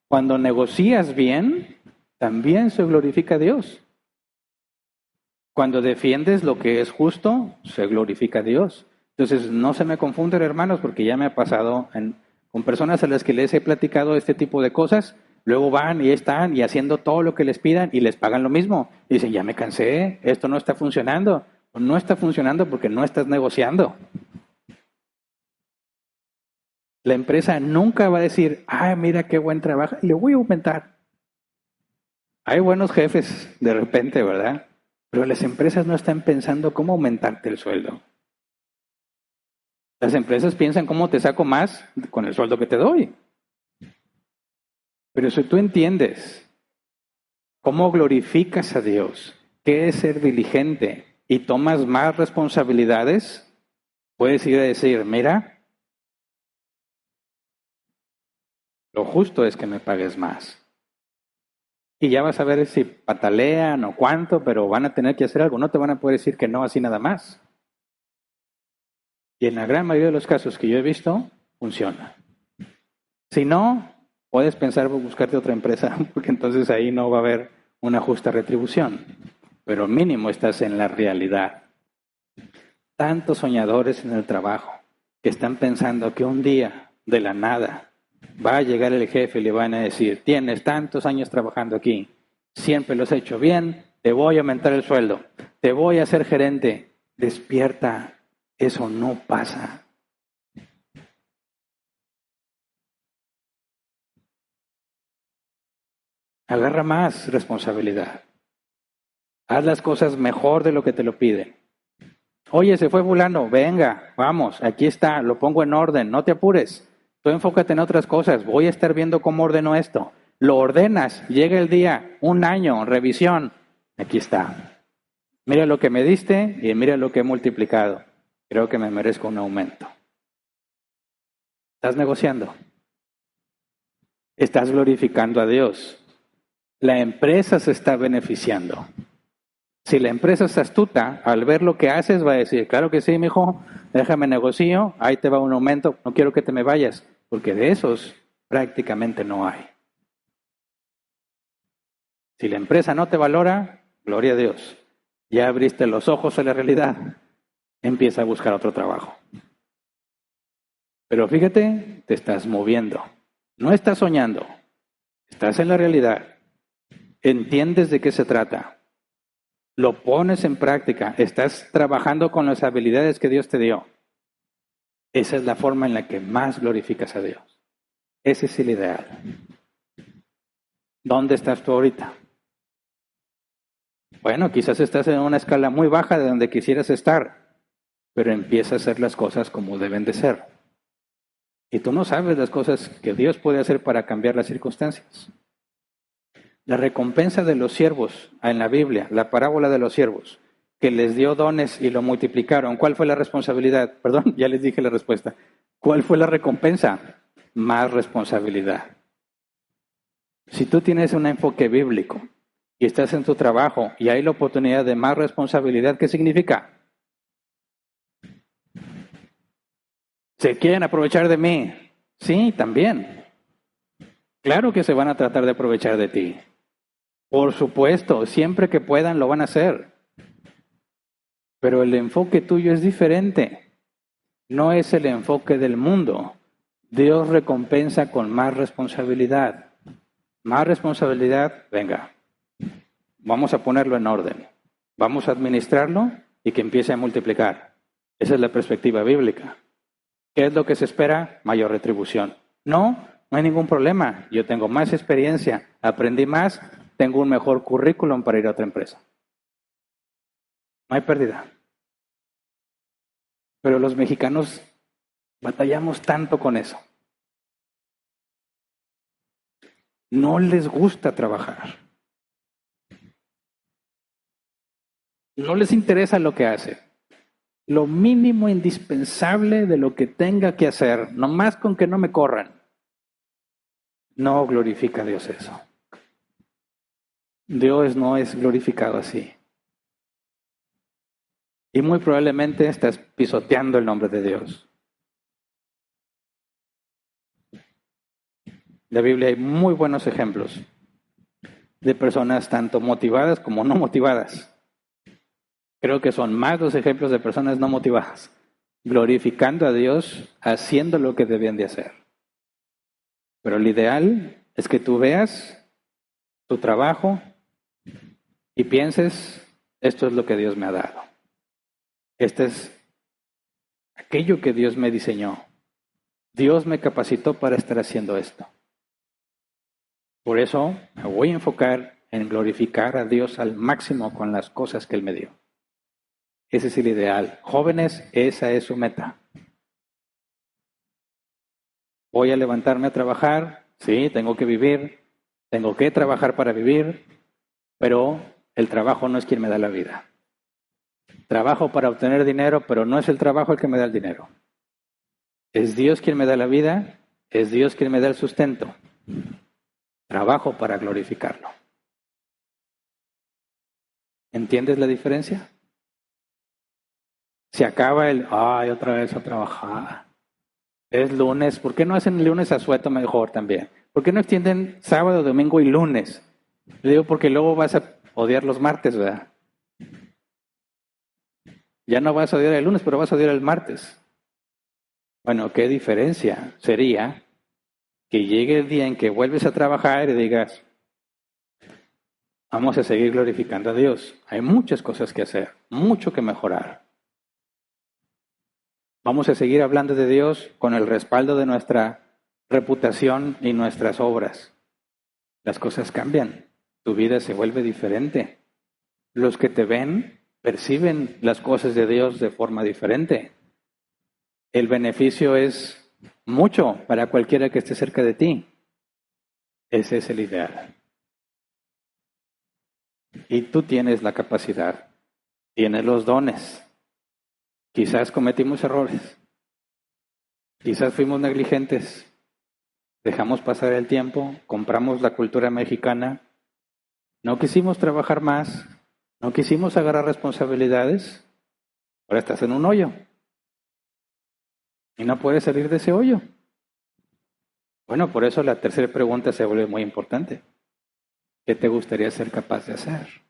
Cuando negocias bien, también se glorifica a Dios. Cuando defiendes lo que es justo, se glorifica a Dios. Entonces, no se me confunden, hermanos, porque ya me ha pasado con personas a las que les he platicado este tipo de cosas. Luego van y están y haciendo todo lo que les pidan y les pagan lo mismo. Y dicen, ya me cansé, esto no está funcionando. No está funcionando porque no estás negociando. La empresa nunca va a decir, mira qué buen trabajo, le voy a aumentar. Hay buenos jefes de repente, ¿verdad? Pero las empresas no están pensando cómo aumentarte el sueldo. Las empresas piensan cómo te saco más con el sueldo que te doy. Pero si tú entiendes cómo glorificas a Dios, qué es ser diligente y tomas más responsabilidades, puedes ir a decir, mira, lo justo es que me pagues más. Y ya vas a ver si patalean o cuánto, pero van a tener que hacer algo. No te van a poder decir que no así nada más. Y en la gran mayoría de los casos que yo he visto, funciona. Si no, puedes pensar en buscarte otra empresa, porque entonces ahí no va a haber una justa retribución. Pero mínimo estás en la realidad. Tantos soñadores en el trabajo que están pensando que un día, de la nada, va a llegar el jefe y le van a decir, tienes tantos años trabajando aquí, siempre lo has hecho bien, te voy a aumentar el sueldo, te voy a hacer gerente. Despierta, eso no pasa. Agarra más responsabilidad. Haz las cosas mejor de lo que te lo piden. Oye, se fue fulano, venga, vamos, aquí está, lo pongo en orden, no te apures. Tú enfócate en otras cosas, voy a estar viendo cómo ordeno esto. Lo ordenas, llega el día, un año, revisión, aquí está. Mira lo que me diste y mira lo que he multiplicado. Creo que me merezco un aumento. ¿Estás negociando? Estás glorificando a Dios. La empresa se está beneficiando. Si la empresa es astuta, al ver lo que haces va a decir, claro que sí, mijo, déjame negocio, ahí te va un aumento, no quiero que te me vayas, porque de esos prácticamente no hay. Si la empresa no te valora, gloria a Dios, ya abriste los ojos a la realidad, empieza a buscar otro trabajo. Pero fíjate, te estás moviendo, no estás soñando, estás en la realidad, entiendes de qué se trata. Lo pones en práctica, estás trabajando con las habilidades que Dios te dio. Esa es la forma en la que más glorificas a Dios. Ese es el ideal. ¿Dónde estás tú ahorita? Bueno, quizás estás en una escala muy baja de donde quisieras estar, pero empieza a hacer las cosas como deben de ser. Y tú no sabes las cosas que Dios puede hacer para cambiar las circunstancias. La recompensa de los siervos en la Biblia, la parábola de los siervos, que les dio dones y lo multiplicaron. ¿Cuál fue la responsabilidad? Perdón, ya les dije la respuesta. ¿Cuál fue la recompensa? Más responsabilidad. Si tú tienes un enfoque bíblico y estás en tu trabajo y hay la oportunidad de más responsabilidad, ¿qué significa? ¿Se quieren aprovechar de mí? Sí, también. Claro que se van a tratar de aprovechar de ti. Por supuesto, siempre que puedan lo van a hacer. Pero el enfoque tuyo es diferente. No es el enfoque del mundo. Dios recompensa con más responsabilidad. Más responsabilidad, venga. Vamos a ponerlo en orden. Vamos a administrarlo y que empiece a multiplicar. Esa es la perspectiva bíblica. ¿Qué es lo que se espera? Mayor retribución. No hay ningún problema. Yo tengo más experiencia, aprendí más, tengo un mejor currículum para ir a otra empresa. No hay pérdida. Pero los mexicanos batallamos tanto con eso. No les gusta trabajar. No les interesa lo que hace. Lo mínimo indispensable de lo que tenga que hacer, nomás con que no me corran. No glorifica a Dios eso. Dios no es glorificado así. Y muy probablemente estás pisoteando el nombre de Dios. En la Biblia hay muy buenos ejemplos de personas tanto motivadas como no motivadas. Creo que son más los ejemplos de personas no motivadas, glorificando a Dios, haciendo lo que debían de hacer. Pero el ideal es que tú veas tu trabajo y pienses, esto es lo que Dios me ha dado. Este es aquello que Dios me diseñó. Dios me capacitó para estar haciendo esto. Por eso me voy a enfocar en glorificar a Dios al máximo con las cosas que Él me dio. Ese es el ideal. Jóvenes, esa es su meta. Voy a levantarme a trabajar, sí, tengo que vivir, tengo que trabajar para vivir, pero el trabajo no es quien me da la vida. Trabajo para obtener dinero, pero no es el trabajo el que me da el dinero. Es Dios quien me da la vida, es Dios quien me da el sustento. Trabajo para glorificarlo. ¿Entiendes la diferencia? Se acaba otra vez a trabajar. Es lunes, ¿por qué no hacen el lunes asueto mejor también? ¿Por qué no extienden sábado, domingo y lunes? Le digo porque luego vas a odiar los martes, ¿verdad? Ya no vas a odiar el lunes, pero vas a odiar el martes. Bueno, ¿qué diferencia sería que llegue el día en que vuelves a trabajar y digas, vamos a seguir glorificando a Dios? Hay muchas cosas que hacer, mucho que mejorar. Vamos a seguir hablando de Dios con el respaldo de nuestra reputación y nuestras obras. Las cosas cambian, tu vida se vuelve diferente. Los que te ven perciben las cosas de Dios de forma diferente. El beneficio es mucho para cualquiera que esté cerca de ti. Ese es el ideal. Y tú tienes la capacidad, tienes los dones. Quizás cometimos errores, quizás fuimos negligentes, dejamos pasar el tiempo, compramos la cultura mexicana, no quisimos trabajar más, no quisimos agarrar responsabilidades, ahora estás en un hoyo y no puedes salir de ese hoyo. Bueno, por eso la tercera pregunta se vuelve muy importante. ¿Qué te gustaría ser capaz de hacer?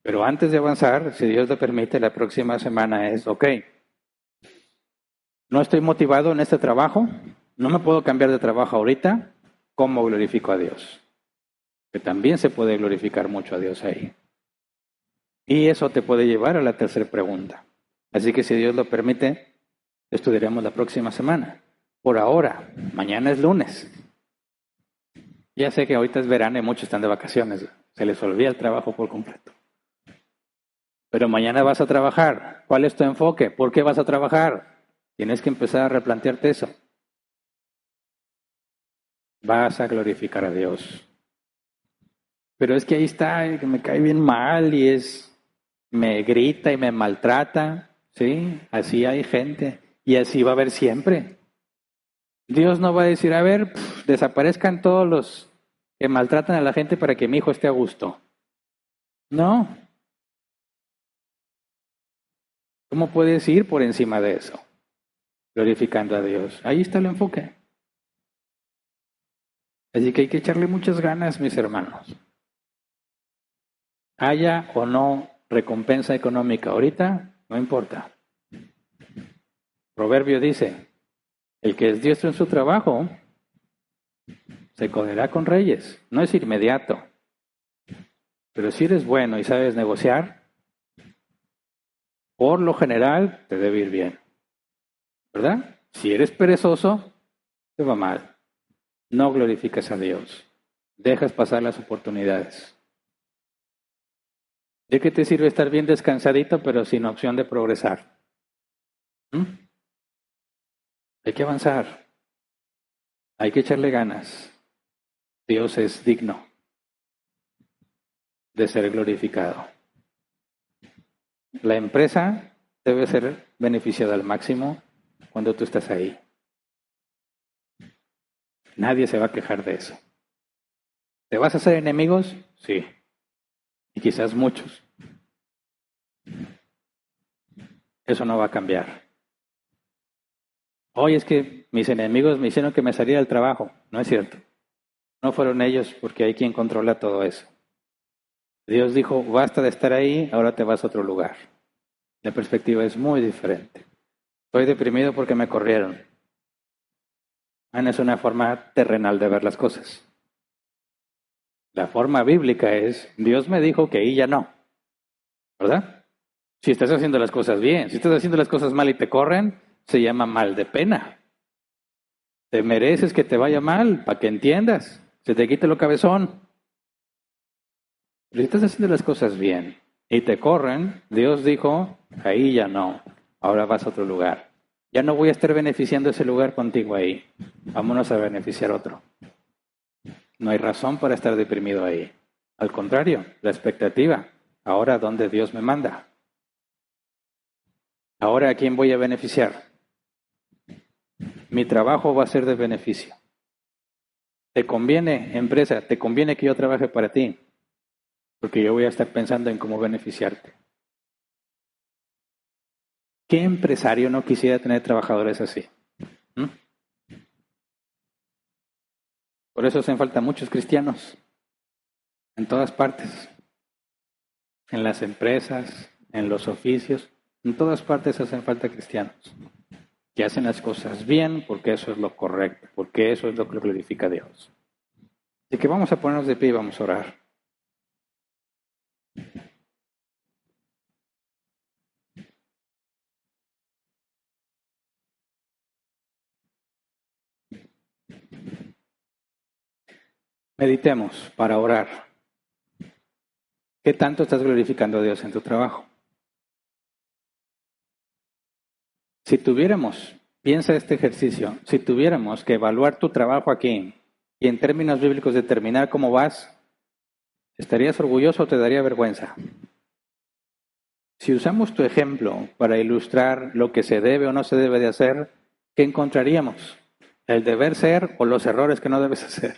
Pero antes de avanzar, si Dios lo permite, la próxima semana es, ok, no estoy motivado en este trabajo, no me puedo cambiar de trabajo ahorita, ¿cómo glorifico a Dios? Que también se puede glorificar mucho a Dios ahí. Y eso te puede llevar a la tercera pregunta. Así que si Dios lo permite, estudiaremos la próxima semana. por ahora. Mañana es lunes. Ya sé que ahorita es verano y muchos están de vacaciones. Se les olvida el trabajo por completo. Pero mañana vas a trabajar. ¿Cuál es tu enfoque? ¿Por qué vas a trabajar? Tienes que empezar a replantearte eso. Vas a glorificar a Dios. Pero es que ahí está, que me cae bien mal y me grita y me maltrata. Sí, así hay gente. Y así va a haber siempre. Dios no va a decir, a ver, desaparezcan todos los que maltratan a la gente para que mi hijo esté a gusto. No. ¿Cómo puedes ir por encima de eso? Glorificando a Dios. Ahí está el enfoque. Así que hay que echarle muchas ganas, mis hermanos. Haya o no recompensa económica ahorita, no importa. Proverbio dice, el que es diestro en su trabajo se cogerá con reyes. No es inmediato. Pero si eres bueno y sabes negociar, por lo general te debe ir bien. ¿Verdad? Si eres perezoso, te va mal. No glorificas a Dios. Dejas pasar las oportunidades. ¿De qué te sirve estar bien descansadito pero sin opción de progresar? Hay que avanzar. Hay que echarle ganas. Dios es digno de ser glorificado. La empresa debe ser beneficiada al máximo cuando tú estás ahí. Nadie se va a quejar de eso. ¿Te vas a hacer enemigos? Sí. Y quizás muchos. Eso no va a cambiar. Hoy es que mis enemigos me hicieron que me saliera del trabajo. No es cierto. No fueron ellos porque hay quien controla todo eso. Dios dijo, basta de estar ahí, ahora te vas a otro lugar. La perspectiva es muy diferente. Estoy deprimido porque me corrieron. Es una forma terrenal de ver las cosas. La forma bíblica es, Dios me dijo que ahí ya no. ¿Verdad? Si estás haciendo las cosas bien, si estás haciendo las cosas mal y te corren, se llama mal de pena. Te mereces que te vaya mal, para que entiendas. Se te quite lo cabezón. Pero si estás haciendo las cosas bien y te corren, Dios dijo, ahí ya no, ahora vas a otro lugar. Ya no voy a estar beneficiando ese lugar contigo ahí. Vámonos a beneficiar otro. No hay razón para estar deprimido ahí. Al contrario, la expectativa. Ahora, ¿dónde Dios me manda? Ahora, ¿a quién voy a beneficiar? Mi trabajo va a ser de beneficio. ¿Te conviene, empresa? ¿Te conviene que yo trabaje para ti? Porque yo voy a estar pensando en cómo beneficiarte. ¿Qué empresario no quisiera tener trabajadores así? Por eso hacen falta muchos cristianos en todas partes, en las empresas, en los oficios, en todas partes hacen falta cristianos que hacen las cosas bien porque eso es lo correcto, porque eso es lo que glorifica a Dios. Así que vamos a ponernos de pie y vamos a orar. Meditemos para orar. ¿Qué tanto estás glorificando a Dios en tu trabajo? Si tuviéramos, piensa este ejercicio, si tuviéramos que evaluar tu trabajo aquí y en términos bíblicos determinar cómo vas, ¿estarías orgulloso o te daría vergüenza? Si usamos tu ejemplo para ilustrar lo que se debe o no se debe de hacer, ¿qué encontraríamos? ¿El deber ser o los errores que no debes hacer?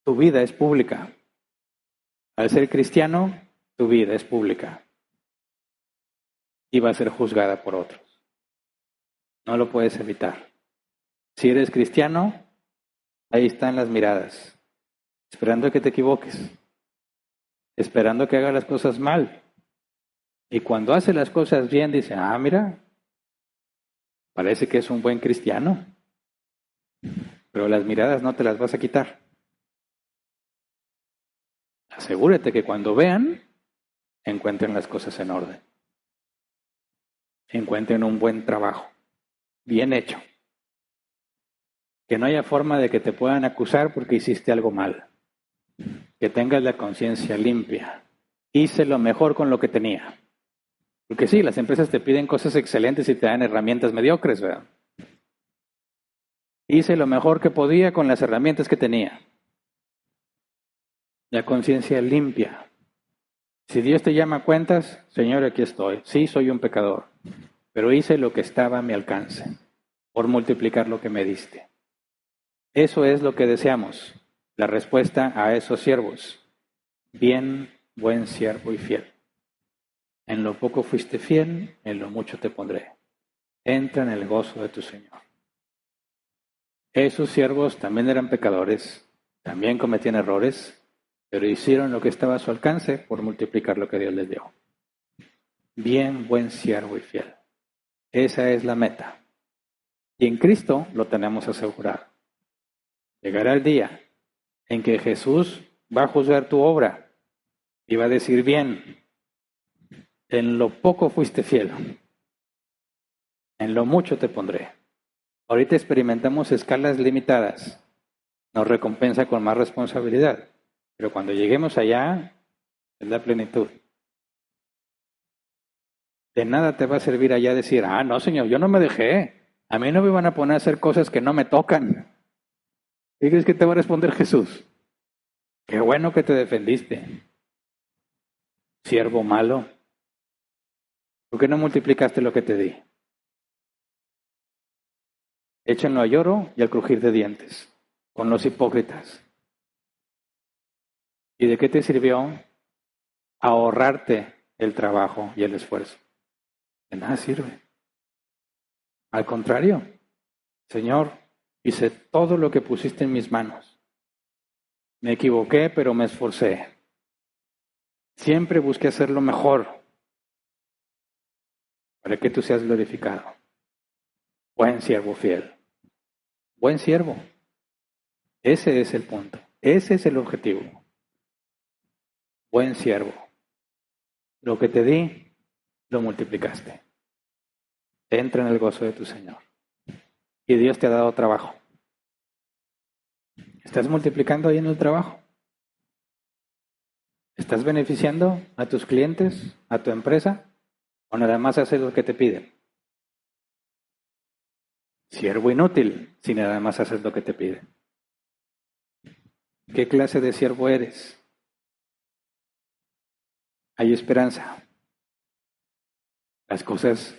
Tu vida es pública. Al ser cristiano, tu vida es pública y va a ser juzgada por otros. No lo puedes evitar. Si eres cristiano, ahí están las miradas, esperando que te equivoques, esperando que hagas las cosas mal. Y cuando hace las cosas bien, dice, mira, parece que es un buen cristiano, pero las miradas no te las vas a quitar. Asegúrate que cuando vean, encuentren las cosas en orden. encuentren un buen trabajo, bien hecho. Que no haya forma de que te puedan acusar porque hiciste algo mal. Que tengas la conciencia limpia. Hice lo mejor con lo que tenía. Porque sí, las empresas te piden cosas excelentes y te dan herramientas mediocres, ¿verdad? Hice lo mejor que podía con las herramientas que tenía. La conciencia limpia. Si Dios te llama a cuentas, Señor, aquí estoy. Sí, soy un pecador, pero hice lo que estaba a mi alcance por multiplicar lo que me diste. Eso es lo que deseamos, la respuesta a esos siervos. Bien, buen siervo y fiel. En lo poco fuiste fiel, en lo mucho te pondré. Entra en el gozo de tu Señor. Esos siervos también eran pecadores, también cometían errores, pero hicieron lo que estaba a su alcance por multiplicar lo que Dios les dio. Bien, buen siervo y fiel. Esa es la meta. Y en Cristo lo tenemos asegurado. Llegará el día en que Jesús va a juzgar tu obra y va a decir, bien, en lo poco fuiste fiel, en lo mucho te pondré. Ahorita experimentamos escalas limitadas, nos recompensa con más responsabilidad, pero cuando lleguemos allá, es la plenitud. De nada te va a servir allá decir, no Señor, yo no me dejé, a mí no me van a poner a hacer cosas que no me tocan. ¿Qué crees que te va a responder Jesús? Qué bueno que te defendiste, siervo malo. ¿Por qué no multiplicaste lo que te di? Échenlo a lloro y al crujir de dientes, con los hipócritas. ¿Y de qué te sirvió ahorrarte el trabajo y el esfuerzo? De nada sirve. Al contrario, Señor, hice todo lo que pusiste en mis manos. Me equivoqué, pero me esforcé. Siempre busqué hacerlo mejor para que tú seas glorificado. Buen siervo fiel. Buen siervo. Ese es el punto. Ese es el objetivo. Buen siervo. Lo que te di, lo multiplicaste. Entra en el gozo de tu Señor. Y Dios te ha dado trabajo. ¿Estás multiplicando ahí en el trabajo? ¿Estás beneficiando a tus clientes, a tu empresa? ¿O nada más haces lo que te piden? Siervo inútil, si nada más haces lo que te piden. ¿Qué clase de siervo eres? Hay esperanza. Las cosas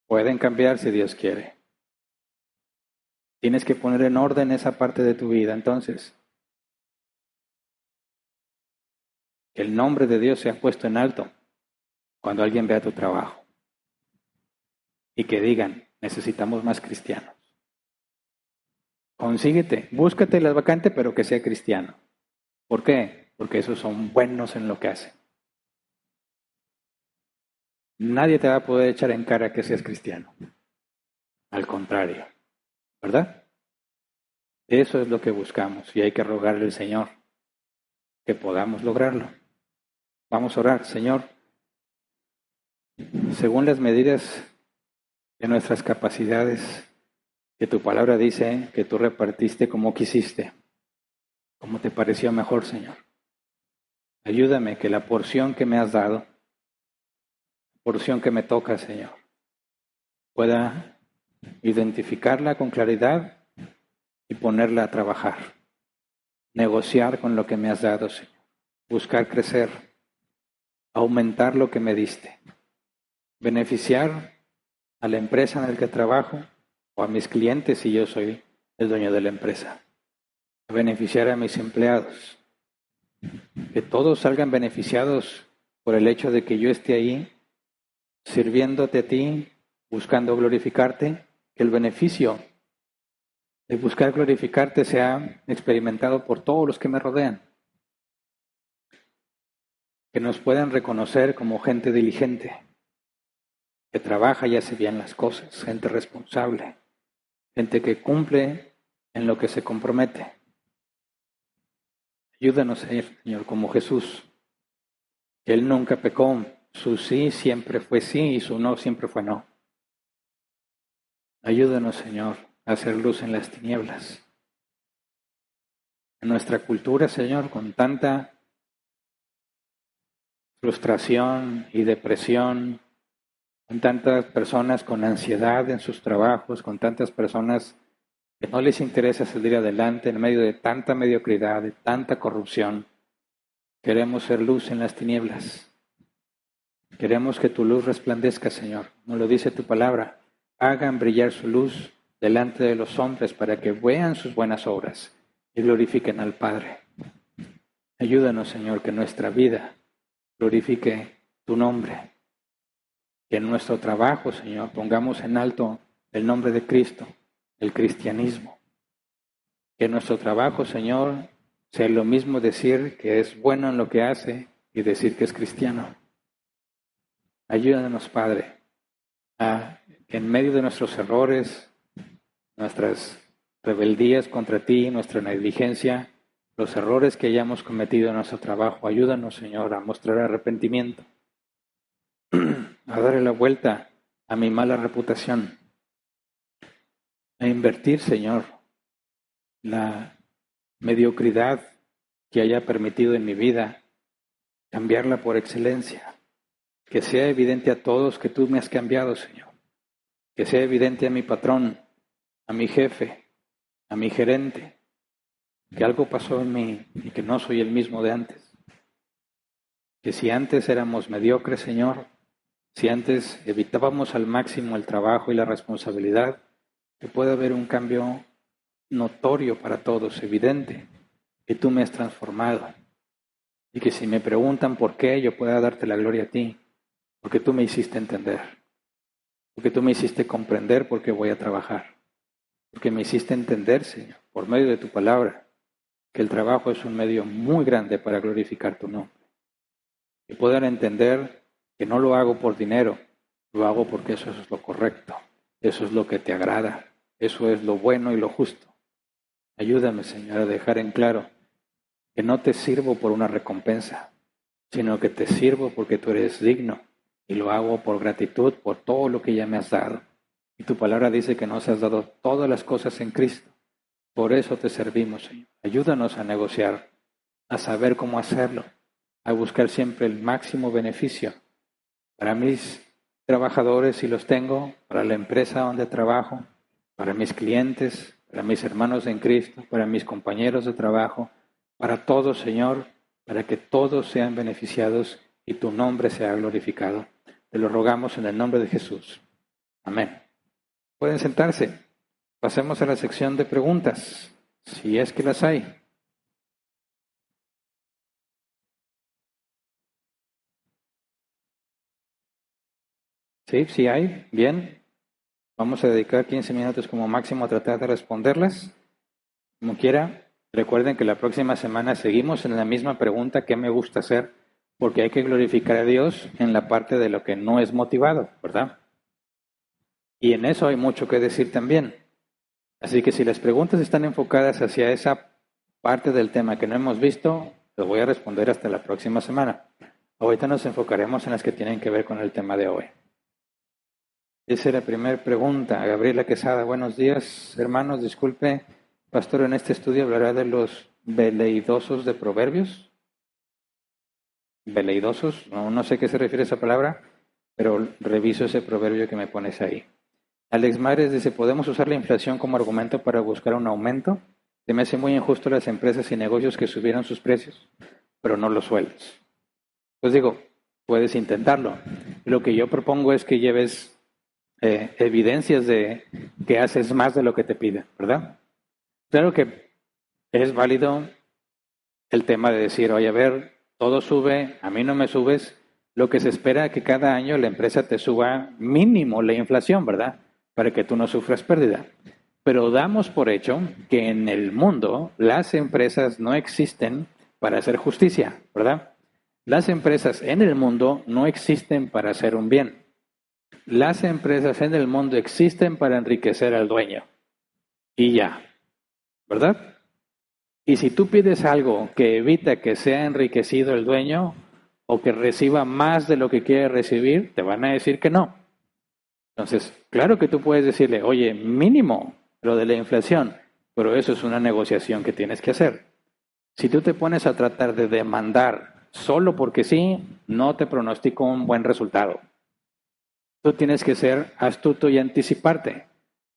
pueden cambiar si Dios quiere. Tienes que poner en orden esa parte de tu vida, entonces. Que el nombre de Dios sea puesto en alto cuando alguien vea tu trabajo. Y que digan, necesitamos más cristianos. Consíguete, búscate la vacante, pero que sea cristiano. ¿Por qué? Porque esos son buenos en lo que hacen. Nadie te va a poder echar en cara que seas cristiano. Al contrario, ¿verdad? Eso es lo que buscamos y hay que rogarle al Señor que podamos lograrlo. Vamos a orar, Señor, según las medidas de nuestras capacidades, que tu palabra dice que tú repartiste como quisiste, como te pareció mejor, Señor. Ayúdame que la porción que me has dado, la porción que me toca, Señor, pueda identificarla con claridad y ponerla a trabajar. Negociar con lo que me has dado, Señor. Buscar crecer, aumentar lo que me diste. Beneficiar a la empresa en la que trabajo o a mis clientes si yo soy el dueño de la empresa. Beneficiar a mis empleados. Que todos salgan beneficiados por el hecho de que yo esté ahí sirviéndote a ti, buscando glorificarte, que el beneficio de buscar glorificarte sea experimentado por todos los que me rodean. Que nos puedan reconocer como gente diligente, que trabaja y hace bien las cosas, gente responsable, gente que cumple en lo que se compromete. Ayúdanos a ir, Señor, como Jesús, que Él nunca pecó, su sí siempre fue sí y su no siempre fue no. Ayúdanos, Señor, a hacer luz en las tinieblas. En nuestra cultura, Señor, con tanta frustración y depresión, con tantas personas con ansiedad en sus trabajos, con tantas personas que no les interesa salir adelante en medio de tanta mediocridad, de tanta corrupción. Queremos ser luz en las tinieblas. Queremos que tu luz resplandezca, Señor. Como lo dice tu palabra, hagan brillar su luz delante de los hombres para que vean sus buenas obras y glorifiquen al Padre. Ayúdanos, Señor, que nuestra vida glorifique tu nombre. Que en nuestro trabajo, Señor, pongamos en alto el nombre de Cristo, el cristianismo. Que en nuestro trabajo, Señor, sea lo mismo decir que es bueno en lo que hace y decir que es cristiano. Ayúdanos, Padre, a que en medio de nuestros errores, nuestras rebeldías contra ti, nuestra negligencia, los errores que hayamos cometido en nuestro trabajo, ayúdanos, Señor, a mostrar arrepentimiento, a darle la vuelta a mi mala reputación, a invertir, Señor, la mediocridad que haya permitido en mi vida, cambiarla por excelencia. Que sea evidente a todos que tú me has cambiado, Señor. Que sea evidente a mi patrón, a mi jefe, a mi gerente, que algo pasó en mí y que no soy el mismo de antes. Que si antes éramos mediocres, Señor, si antes evitábamos al máximo el trabajo y la responsabilidad, que pueda haber un cambio notorio para todos, evidente, que tú me has transformado. Y que si me preguntan por qué, yo pueda darte la gloria a ti. Porque tú me hiciste entender, porque tú me hiciste comprender por qué voy a trabajar, porque me hiciste entender, Señor, por medio de tu palabra, que el trabajo es un medio muy grande para glorificar tu nombre. Y poder entender que no lo hago por dinero, lo hago porque eso es lo correcto, eso es lo que te agrada, eso es lo bueno y lo justo. Ayúdame, Señor, a dejar en claro que no te sirvo por una recompensa, sino que te sirvo porque tú eres digno. Y lo hago por gratitud por todo lo que ya me has dado. Y tu palabra dice que nos has dado todas las cosas en Cristo. Por eso te servimos, Señor. Ayúdanos a negociar, a saber cómo hacerlo, a buscar siempre el máximo beneficio para mis trabajadores, si los tengo, para la empresa donde trabajo, para mis clientes, para mis hermanos en Cristo, para mis compañeros de trabajo, para todos, Señor, para que todos sean beneficiados y tu nombre sea glorificado. Te lo rogamos en el nombre de Jesús. Amén. Pueden sentarse. Pasemos a la sección de preguntas, si es que las hay. Sí, sí hay. Bien. Vamos a dedicar 15 minutos como máximo a tratar de responderlas. Como quiera, recuerden que la próxima semana seguimos en la misma pregunta: ¿qué me gusta hacer? Porque hay que glorificar a Dios en la parte de lo que no es motivado, ¿verdad? Y en eso hay mucho que decir también. Así que si las preguntas están enfocadas hacia esa parte del tema que no hemos visto, los voy a responder hasta la próxima semana. Ahorita nos enfocaremos en las que tienen que ver con el tema de hoy. Esa es la primera pregunta. Gabriela Quesada, buenos días, hermanos. Disculpe, pastor, en este estudio hablará de los veleidosos de Proverbios. Veleidosos, no sé a qué se refiere esa palabra, pero reviso ese proverbio que me pones ahí. Alex Mares dice, ¿podemos usar la inflación como argumento para buscar un aumento? Se me hace muy injusto las empresas y negocios que subieron sus precios, pero no los sueldos. Pues digo, puedes intentarlo. Lo que yo propongo es que lleves evidencias de que haces más de lo que te piden, ¿verdad? Claro que es válido el tema de decir, oye, a ver, todo sube, a mí no me subes. Lo que se espera es que cada año la empresa te suba mínimo la inflación, ¿verdad? Para que tú no sufras pérdida. Pero damos por hecho que en el mundo las empresas no existen para hacer justicia, ¿verdad? Las empresas en el mundo no existen para hacer un bien. Las empresas en el mundo existen para enriquecer al dueño. Y ya, ¿verdad? Y si tú pides algo que evita que sea enriquecido el dueño o que reciba más de lo que quiere recibir, te van a decir que no. Entonces, claro que tú puedes decirle, oye, mínimo lo de la inflación, pero eso es una negociación que tienes que hacer. Si tú te pones a tratar de demandar solo porque sí, no te pronostico un buen resultado. Tú tienes que ser astuto y anticiparte.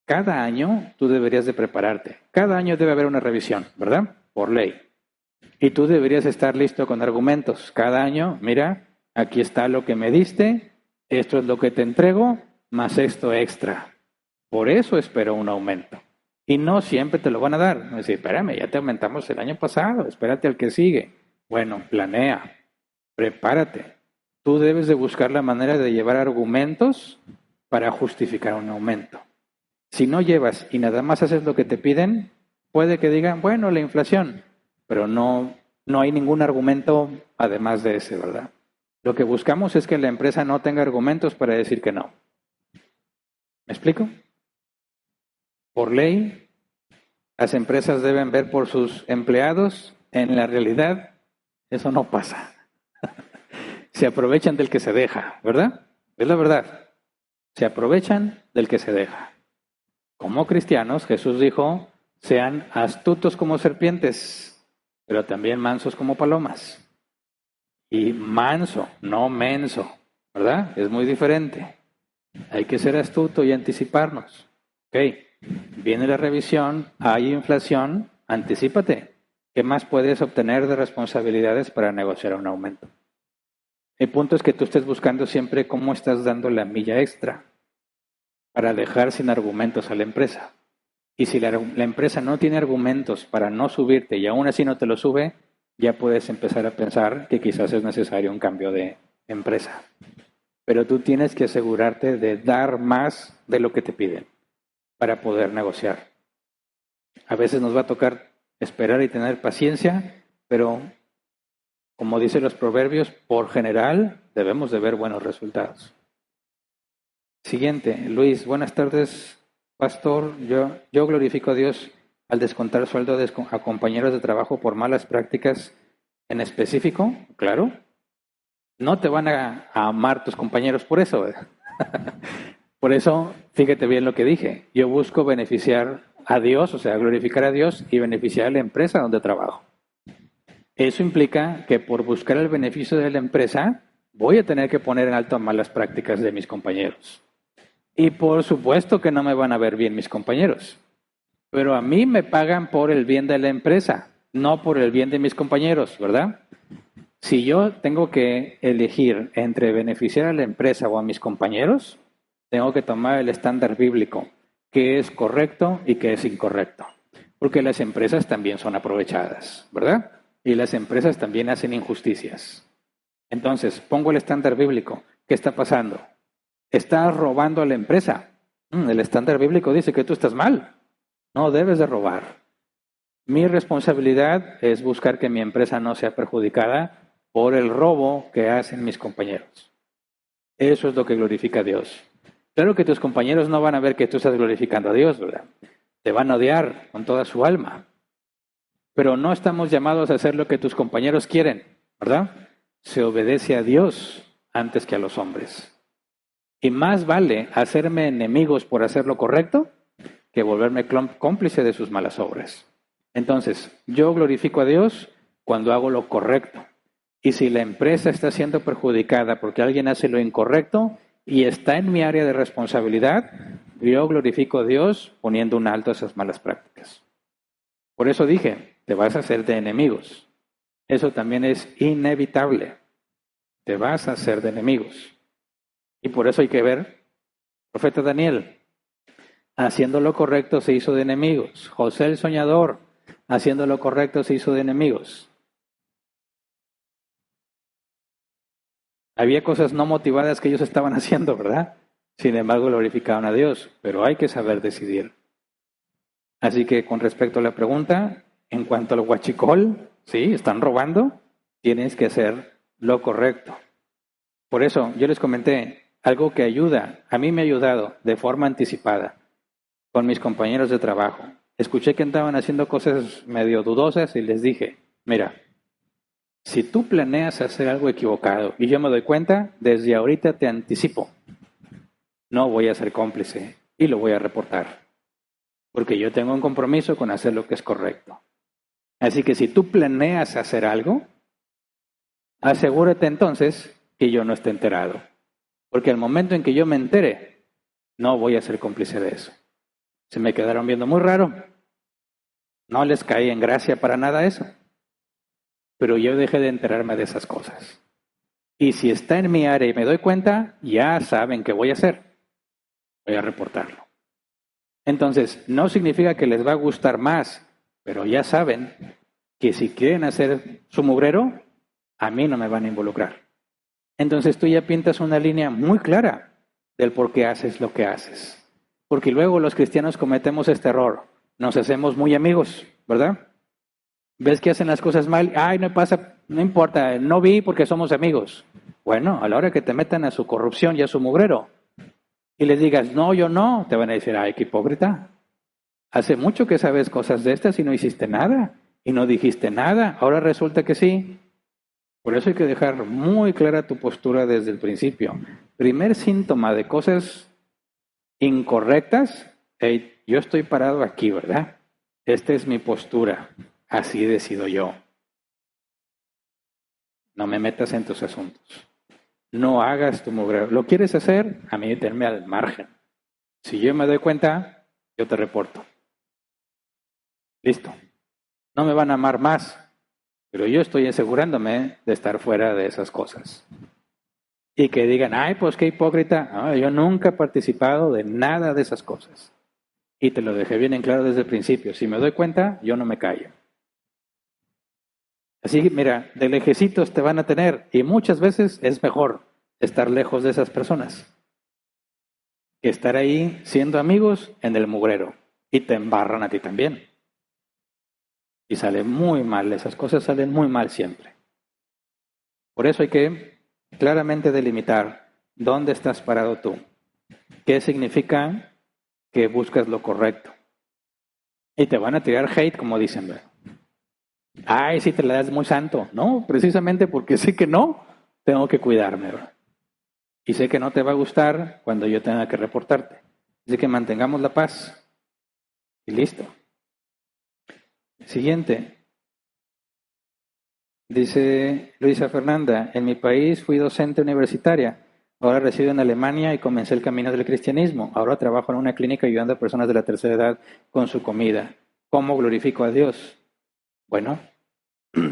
Cada año tú deberías de prepararte. Cada año debe haber una revisión, ¿verdad? Por ley. Y tú deberías estar listo con argumentos. Cada año, mira, aquí está lo que me diste, esto es lo que te entrego, más esto extra. Por eso espero un aumento. Y no siempre te lo van a dar. Es decir, espérame, ya te aumentamos el año pasado, espérate al que sigue. Bueno, planea, prepárate. Tú debes de buscar la manera de llevar argumentos para justificar un aumento. Si no llevas y nada más haces lo que te piden, puede que digan, bueno, la inflación, pero no hay ningún argumento además de ese, ¿verdad? Lo que buscamos es que la empresa no tenga argumentos para decir que no. ¿Me explico? Por ley, las empresas deben ver por sus empleados. En la realidad, eso no pasa. Se aprovechan del que se deja, ¿verdad? Es la verdad. Se aprovechan del que se deja. Como cristianos, Jesús dijo, sean astutos como serpientes, pero también mansos como palomas. Y manso, no menso, ¿verdad? Es muy diferente. Hay que ser astuto y anticiparnos. Ok, viene la revisión, hay inflación, anticípate. ¿Qué más puedes obtener de responsabilidades para negociar un aumento? El punto es que tú estés buscando siempre cómo estás dando la milla extra para dejar sin argumentos a la empresa. Y si la empresa no tiene argumentos para no subirte y aún así no te lo sube, ya puedes empezar a pensar que quizás es necesario un cambio de empresa. Pero tú tienes que asegurarte de dar más de lo que te piden para poder negociar. A veces nos va a tocar esperar y tener paciencia, pero como dicen los proverbios, por general debemos de ver buenos resultados. Siguiente, Luis, buenas tardes, pastor. Yo glorifico a Dios al descontar sueldo a compañeros de trabajo por malas prácticas en específico, claro. No te van a amar tus compañeros por eso, ¿verdad? Por eso, fíjate bien lo que dije. Yo busco beneficiar a Dios, o sea, glorificar a Dios y beneficiar a la empresa donde trabajo. Eso implica que por buscar el beneficio de la empresa, voy a tener que poner en alto malas prácticas de mis compañeros. Y por supuesto que no me van a ver bien mis compañeros. Pero a mí me pagan por el bien de la empresa, no por el bien de mis compañeros, ¿verdad? Si yo tengo que elegir entre beneficiar a la empresa o a mis compañeros, tengo que tomar el estándar bíblico, qué es correcto y qué es incorrecto. Porque las empresas también son aprovechadas, ¿verdad? Y las empresas también hacen injusticias. Entonces, pongo el estándar bíblico. ¿Qué está pasando? ¿Estás robando a la empresa? El estándar bíblico dice que tú estás mal. No debes de robar. Mi responsabilidad es buscar que mi empresa no sea perjudicada por el robo que hacen mis compañeros. Eso es lo que glorifica a Dios. Claro que tus compañeros no van a ver que tú estás glorificando a Dios, ¿verdad? Te van a odiar con toda su alma. Pero no estamos llamados a hacer lo que tus compañeros quieren, ¿verdad? Se obedece a Dios antes que a los hombres. Y más vale hacerme enemigos por hacer lo correcto que volverme cómplice de sus malas obras. Entonces, yo glorifico a Dios cuando hago lo correcto. Y si la empresa está siendo perjudicada porque alguien hace lo incorrecto y está en mi área de responsabilidad, yo glorifico a Dios poniendo un alto a esas malas prácticas. Por eso dije, te vas a hacer de enemigos. Eso también es inevitable. Te vas a hacer de enemigos. Y por eso hay que ver, profeta Daniel, haciendo lo correcto se hizo de enemigos. José el soñador, haciendo lo correcto se hizo de enemigos. Había cosas no motivadas que ellos estaban haciendo, ¿verdad? Sin embargo, glorificaban a Dios, pero hay que saber decidir. Así que con respecto a la pregunta, en cuanto al huachicol, sí, están robando, tienes que hacer lo correcto. Por eso yo les comenté algo que ayuda, a mí me ha ayudado de forma anticipada con mis compañeros de trabajo. Escuché que andaban haciendo cosas medio dudosas y les dije, mira, si tú planeas hacer algo equivocado y yo me doy cuenta, desde ahorita te anticipo. no voy a ser cómplice y lo voy a reportar. Porque yo tengo un compromiso con hacer lo que es correcto. Así que si tú planeas hacer algo, asegúrate entonces que yo no esté enterado. Porque al momento en que yo me entere, no voy a ser cómplice de eso. Se me quedaron viendo muy raro. No les caí en gracia para nada eso. Pero yo dejé de enterarme de esas cosas. Y si está en mi área y me doy cuenta, ya saben qué voy a hacer. Voy a reportarlo. Entonces, no significa que les va a gustar más, pero ya saben que si quieren hacer su mugrero, a mí no me van a involucrar. Entonces tú ya pintas una línea muy clara del por qué haces lo que haces. Porque luego los cristianos cometemos este error. Nos hacemos muy amigos, ¿verdad? ¿Ves que hacen las cosas mal? Ay, no pasa, no importa, no vi porque somos amigos. Bueno, a la hora que te metan a su corrupción y a su mugrero, y les digas, no, yo no, te van a decir, ay, qué hipócrita. Hace mucho que sabes cosas de estas y no hiciste nada, y no dijiste nada, ahora resulta que sí. Por eso hay que dejar muy clara tu postura desde el principio. Primer síntoma de cosas incorrectas, hey, yo estoy parado aquí, ¿verdad? Esta es mi postura, así decido yo. No me metas en tus asuntos. No hagas tu mugrero. ¿Lo quieres hacer? A mí tenme al margen. Si yo me doy cuenta, yo te reporto. Listo. No me van a amar más, pero yo estoy asegurándome de estar fuera de esas cosas. Y que digan, ay, pues qué hipócrita. No, yo nunca he participado de nada de esas cosas. Y te lo dejé bien en claro desde el principio. Si me doy cuenta, yo no me callo. Así que, mira, de lejecitos te van a tener. Y muchas veces es mejor estar lejos de esas personas que estar ahí siendo amigos en el mugrero. Y te embarran a ti también. Y sale muy mal. Esas cosas salen muy mal siempre. Por eso hay que claramente delimitar dónde estás parado tú. ¿Qué significa que buscas lo correcto? Y te van a tirar hate, como dicen, ¿verdad? Ay, sí te la das muy santo. No, precisamente porque sé que no, tengo que cuidarme, ¿verdad? Y sé que no te va a gustar cuando yo tenga que reportarte. Así que mantengamos la paz. Y listo. Siguiente. Dice Luisa Fernanda, en mi país fui docente universitaria. Ahora resido en Alemania y comencé el camino del cristianismo. Ahora trabajo en una clínica ayudando a personas de la tercera edad con su comida. ¿Cómo glorifico a Dios? Bueno,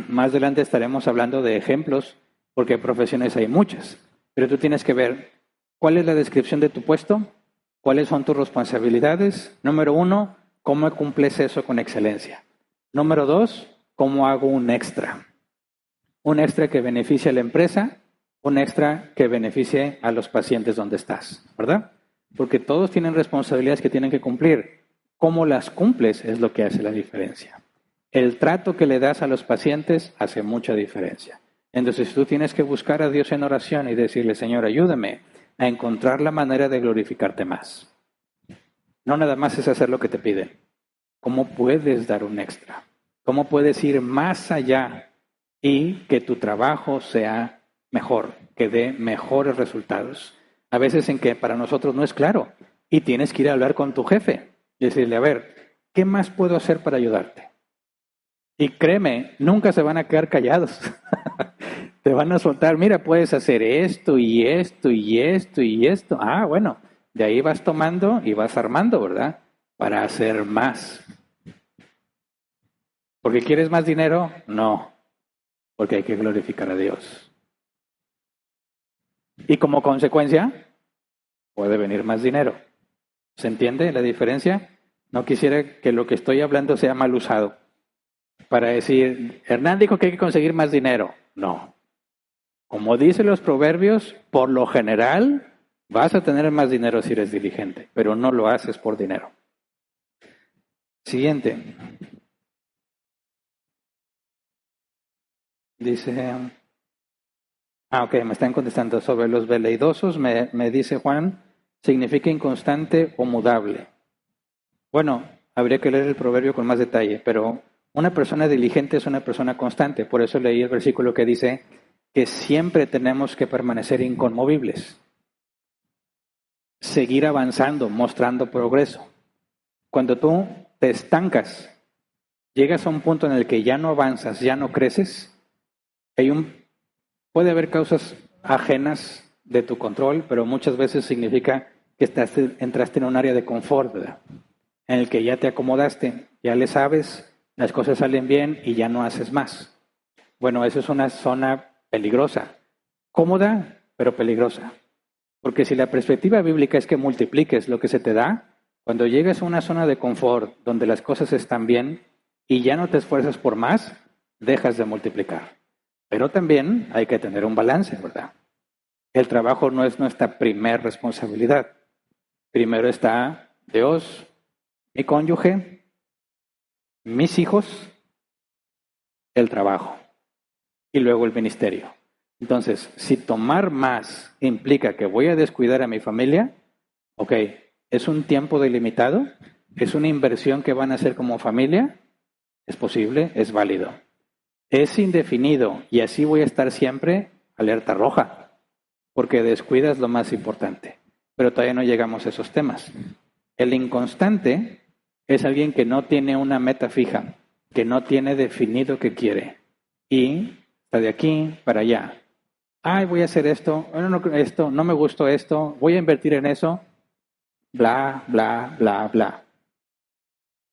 más adelante estaremos hablando de ejemplos, porque profesiones hay muchas. Pero tú tienes que ver cuál es la descripción de tu puesto, cuáles son tus responsabilidades. Número 1, cómo cumples eso con excelencia. Número 2, cómo hago un extra. Un extra que beneficie a la empresa, un extra que beneficie a los pacientes donde estás, ¿verdad? Porque todos tienen responsabilidades que tienen que cumplir. Cómo las cumples es lo que hace la diferencia. El trato que le das a los pacientes hace mucha diferencia. Entonces tú tienes que buscar a Dios en oración y decirle, Señor, ayúdame a encontrar la manera de glorificarte más. No nada más es hacer lo que te piden. ¿Cómo puedes dar un extra? ¿Cómo puedes ir más allá y que tu trabajo sea mejor, que dé mejores resultados? A veces en que para nosotros no es claro y tienes que ir a hablar con tu jefe y decirle, a ver, ¿qué más puedo hacer para ayudarte? Y créeme, nunca se van a quedar callados. Te van a soltar, mira, puedes hacer esto y esto y esto y esto. Ah, bueno, de ahí vas tomando y vas armando, ¿verdad? Para hacer más. ¿Porque quieres más dinero? No, porque hay que glorificar a Dios. Y como consecuencia, puede venir más dinero. ¿Se entiende la diferencia? No quisiera que lo que estoy hablando sea mal usado para decir, Hernán dijo que hay que conseguir más dinero. No. Como dicen los proverbios, por lo general vas a tener más dinero si eres diligente, pero no lo haces por dinero. Siguiente. Dice, ok, me están contestando sobre los veleidosos, me dice Juan, significa inconstante o mudable. Bueno, habría que leer el proverbio con más detalle, pero una persona diligente es una persona constante. Por eso leí el versículo que dice que siempre tenemos que permanecer inconmovibles. seguir avanzando, mostrando progreso. Cuando tú te estancas, llegas a un punto en el que ya no avanzas, ya no creces, puede haber causas ajenas de tu control, pero muchas veces significa que entraste en un área de confort, ¿verdad? En el que ya te acomodaste, ya le sabes, las cosas salen bien y ya no haces más. Bueno, eso es una zona peligrosa, cómoda, pero peligrosa. Porque si la perspectiva bíblica es que multipliques lo que se te da, cuando llegues a una zona de confort donde las cosas están bien y ya no te esfuerzas por más, dejas de multiplicar. Pero también hay que tener un balance, ¿verdad? El trabajo no es nuestra primer responsabilidad. Primero está Dios, mi cónyuge, mis hijos, el trabajo y luego el ministerio. Entonces, si tomar más implica que voy a descuidar a mi familia, ok, ¿es un tiempo delimitado? ¿Es una inversión que van a hacer como familia? ¿Es posible? ¿Es válido? ¿Es indefinido y así voy a estar siempre? Alerta roja, porque descuidas lo más importante. Pero todavía no llegamos a esos temas. El inconstante es alguien que no tiene una meta fija, que no tiene definido qué quiere y está de aquí para allá. Ay, voy a hacer esto, esto, no me gustó esto, voy a invertir en eso, bla, bla, bla, bla.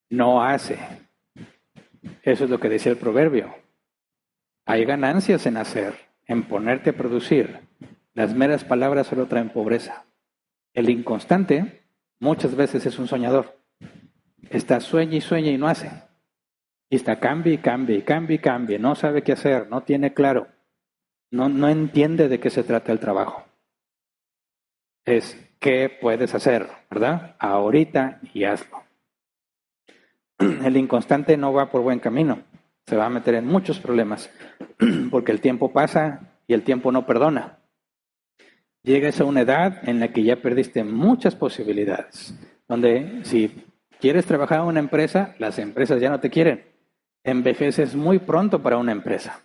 No hace. Eso es lo que dice el proverbio. Hay ganancias en hacer, en ponerte a producir. Las meras palabras solo traen pobreza. El inconstante muchas veces es un soñador. Está sueña y no hace. Y está cambie y cambie y cambie y cambie. No sabe qué hacer, no tiene claro. No entiende de qué se trata el trabajo. Es qué puedes hacer, ¿verdad? Ahorita y hazlo. El inconstante no va por buen camino. Se va a meter en muchos problemas porque el tiempo pasa y el tiempo no perdona. Llegas a una edad en la que ya perdiste muchas posibilidades, donde si quieres trabajar en una empresa, las empresas ya no te quieren. Envejeces muy pronto para una empresa.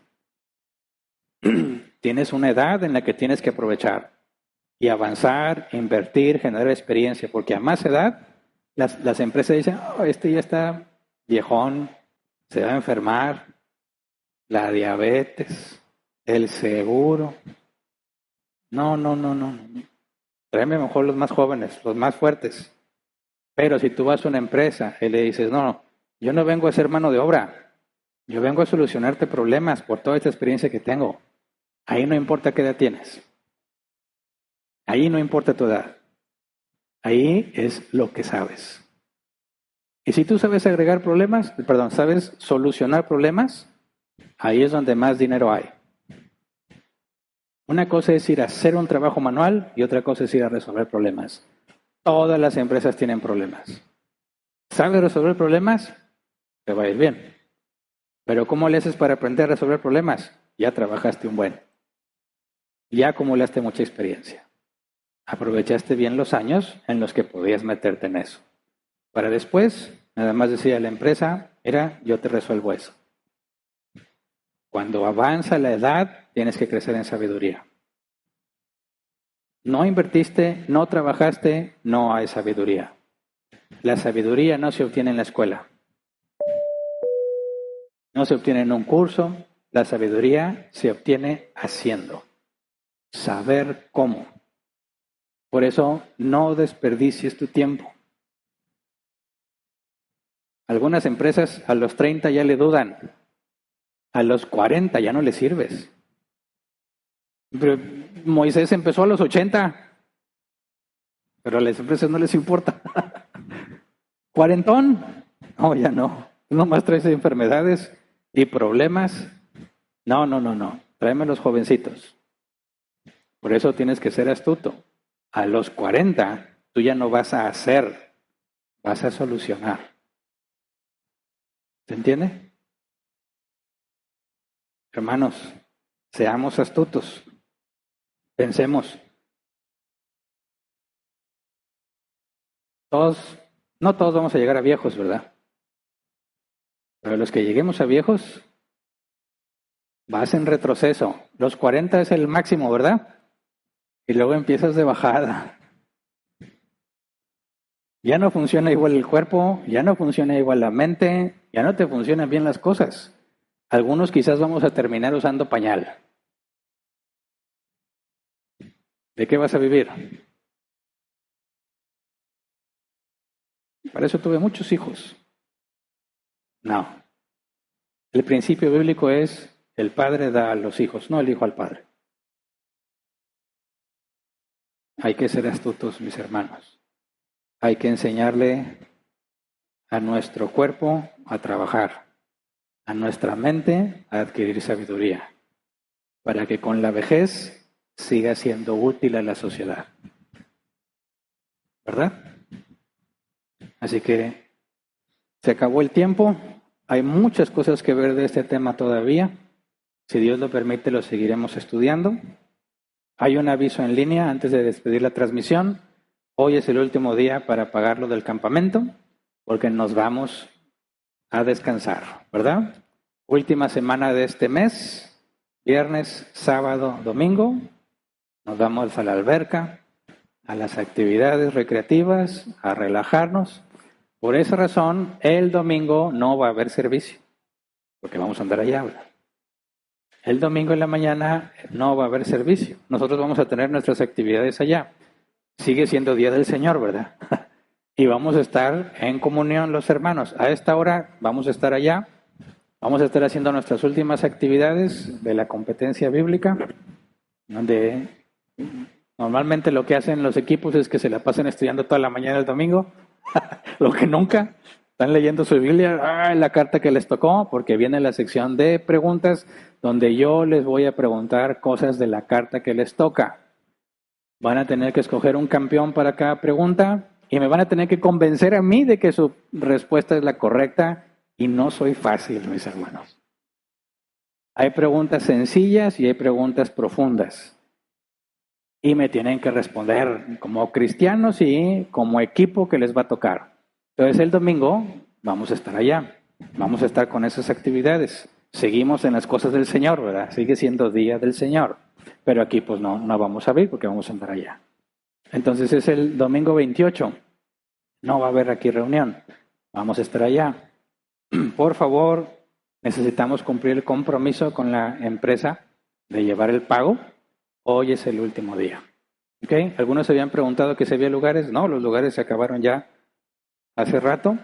Tienes una edad en la que tienes que aprovechar y avanzar, invertir, generar experiencia, porque a más edad las empresas dicen, oh, este ya está viejón, se va a enfermar, la diabetes, el seguro. No. Tráeme mejor los más jóvenes, los más fuertes. Pero si tú vas a una empresa y le dices, no, yo no vengo a ser mano de obra, yo vengo a solucionarte problemas por toda esta experiencia que tengo. Ahí no importa qué edad tienes. Ahí no importa tu edad. Ahí es lo que sabes. Y si tú sabes sabes solucionar problemas, ahí es donde más dinero hay. Una cosa es ir a hacer un trabajo manual y otra cosa es ir a resolver problemas. Todas las empresas tienen problemas. ¿Sabes resolver problemas? Te va a ir bien. Pero ¿cómo le haces para aprender a resolver problemas? Ya trabajaste un buen. Ya acumulaste mucha experiencia. Aprovechaste bien los años en los que podías meterte en eso. Para después, nada más decir a la empresa, mira, yo te resuelvo eso. Cuando avanza la edad, tienes que crecer en sabiduría. No invertiste, no trabajaste, no hay sabiduría. La sabiduría no se obtiene en la escuela. No se obtiene en un curso. La sabiduría se obtiene haciendo. Saber cómo. Por eso, no desperdicies tu tiempo. Algunas empresas a los 30 ya le dudan. A los 40 ya no le sirves. Pero Moisés empezó a los 80. Pero a las empresas no les importa. ¿Cuarentón? No, ya no. Nomás traes enfermedades y problemas. No. Tráeme los jovencitos. Por eso tienes que ser astuto. A los 40, tú ya no vas a hacer, vas a solucionar. ¿Se entiende? Hermanos, seamos astutos. Pensemos. No todos vamos a llegar a viejos, ¿verdad? Pero los que lleguemos a viejos, vas en retroceso. Los 40 es el máximo, ¿verdad? Y luego empiezas de bajada. Ya no funciona igual el cuerpo, ya no funciona igual la mente, ya no te funcionan bien las cosas. Algunos quizás vamos a terminar usando pañal. ¿De qué vas a vivir? Para eso tuve muchos hijos. No. El principio bíblico es el padre da a los hijos, no el hijo al padre. Hay que ser astutos, mis hermanos. Hay que enseñarle a nuestro cuerpo a trabajar, a nuestra mente a adquirir sabiduría, para que con la vejez siga siendo útil a la sociedad. ¿Verdad? Así que se acabó el tiempo. Hay muchas cosas que ver de este tema todavía. Si Dios lo permite, lo seguiremos estudiando. Hay un aviso en línea antes de despedir la transmisión. Hoy es el último día para pagarlo del campamento, porque nos vamos a descansar, ¿verdad? Última semana de este mes, viernes, sábado, domingo. Nos vamos a la alberca, a las actividades recreativas, a relajarnos. Por esa razón, el domingo no va a haber servicio, porque vamos a andar allá, ¿verdad? El domingo en la mañana no va a haber servicio. Nosotros vamos a tener nuestras actividades allá. Sigue siendo Día del Señor, ¿verdad? Y vamos a estar en comunión los hermanos. A esta hora vamos a estar allá. Vamos a estar haciendo nuestras últimas actividades de la competencia bíblica, donde normalmente lo que hacen los equipos es que se la pasen estudiando toda la mañana el domingo, lo que nunca. Están leyendo su Biblia, la carta que les tocó, porque viene la sección de preguntas, donde yo les voy a preguntar cosas de la carta que les toca. Van a tener que escoger un campeón para cada pregunta y me van a tener que convencer a mí de que su respuesta es la correcta y no soy fácil, mis hermanos. Hay preguntas sencillas y hay preguntas profundas. Y me tienen que responder como cristianos y como equipo que les va a tocar. Entonces el domingo vamos a estar allá, vamos a estar con esas actividades. Seguimos en las cosas del Señor, ¿verdad? Sigue siendo Día del Señor. Pero aquí pues no vamos a ver porque vamos a andar allá. Entonces es el domingo 28. No va a haber aquí reunión. Vamos a estar allá. Por favor, necesitamos cumplir el compromiso con la empresa de llevar el pago. Hoy es el último día. ¿Okay? Algunos se habían preguntado que si había lugares. No, los lugares se acabaron ya hace rato.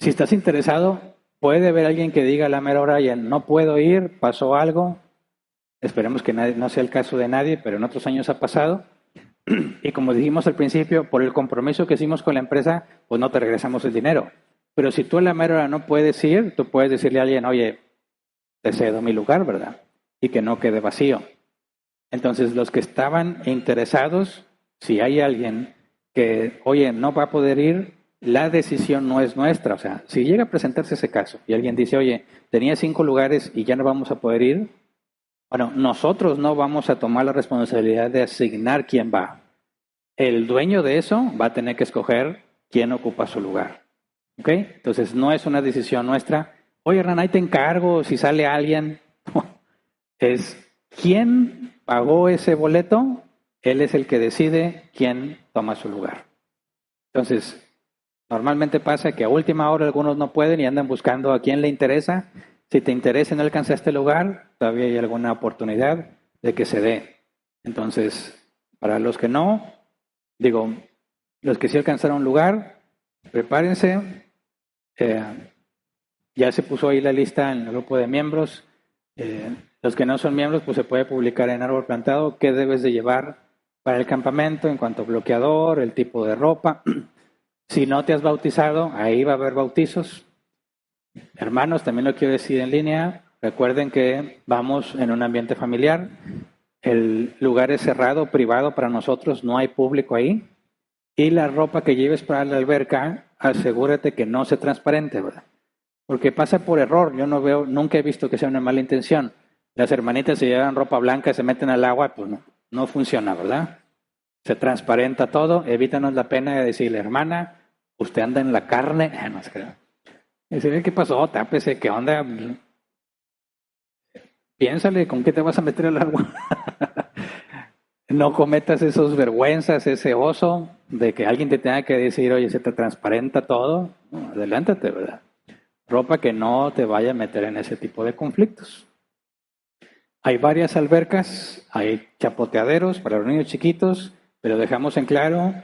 Si estás interesado, puede haber alguien que diga a la mera hora, ya no puedo ir, pasó algo. Esperemos que no sea el caso de nadie, pero en otros años ha pasado. Y como dijimos al principio, por el compromiso que hicimos con la empresa, pues no te regresamos el dinero. Pero si tú a la mera hora no puedes ir, tú puedes decirle a alguien, oye, te cedo mi lugar, ¿verdad? Y que no quede vacío. Entonces, los que estaban interesados, si hay alguien que, oye, no va a poder ir, la decisión no es nuestra. O sea, si llega a presentarse ese caso y alguien dice, oye, tenía 5 lugares y ya no vamos a poder ir, bueno, nosotros no vamos a tomar la responsabilidad de asignar quién va. El dueño de eso va a tener que escoger quién ocupa su lugar. ¿Ok? Entonces, no es una decisión nuestra. Oye, Hernán, ahí te encargo si sale alguien. Es quién pagó ese boleto, él es el que decide quién toma su lugar. Entonces, normalmente pasa que a última hora algunos no pueden y andan buscando a quién le interesa. Si te interesa y no alcanzaste el lugar, todavía hay alguna oportunidad de que se dé. Entonces, para los que no, los que sí alcanzaron lugar, prepárense. Ya se puso ahí la lista en el grupo de miembros. Los que no son miembros, pues se puede publicar en Árbol Plantado qué debes de llevar para el campamento en cuanto a bloqueador, el tipo de ropa. Si no te has bautizado, ahí va a haber bautizos. Hermanos, también lo quiero decir en línea, recuerden que vamos en un ambiente familiar. El lugar es cerrado, privado para nosotros, no hay público ahí. Y la ropa que lleves para la alberca, asegúrate que no sea transparente, ¿verdad? Porque pasa por error, yo nunca he visto que sea una mala intención. Las hermanitas se llevan ropa blanca y se meten al agua, pues no funciona, ¿verdad? Se transparenta todo, evítanos la pena de decirle, hermana, usted anda en la carne. No sé. Y dice, ¿qué pasó? Tápese, ¿qué onda? Piénsale, ¿con qué te vas a meter al agua? No cometas esas vergüenzas, ese oso. de que alguien te tenga que decir, oye, se te transparenta todo, no, adelántate, ¿verdad? Ropa que no te vaya a meter en ese tipo de conflictos. Hay varias albercas, hay chapoteaderos para los niños chiquitos, pero dejamos en claro,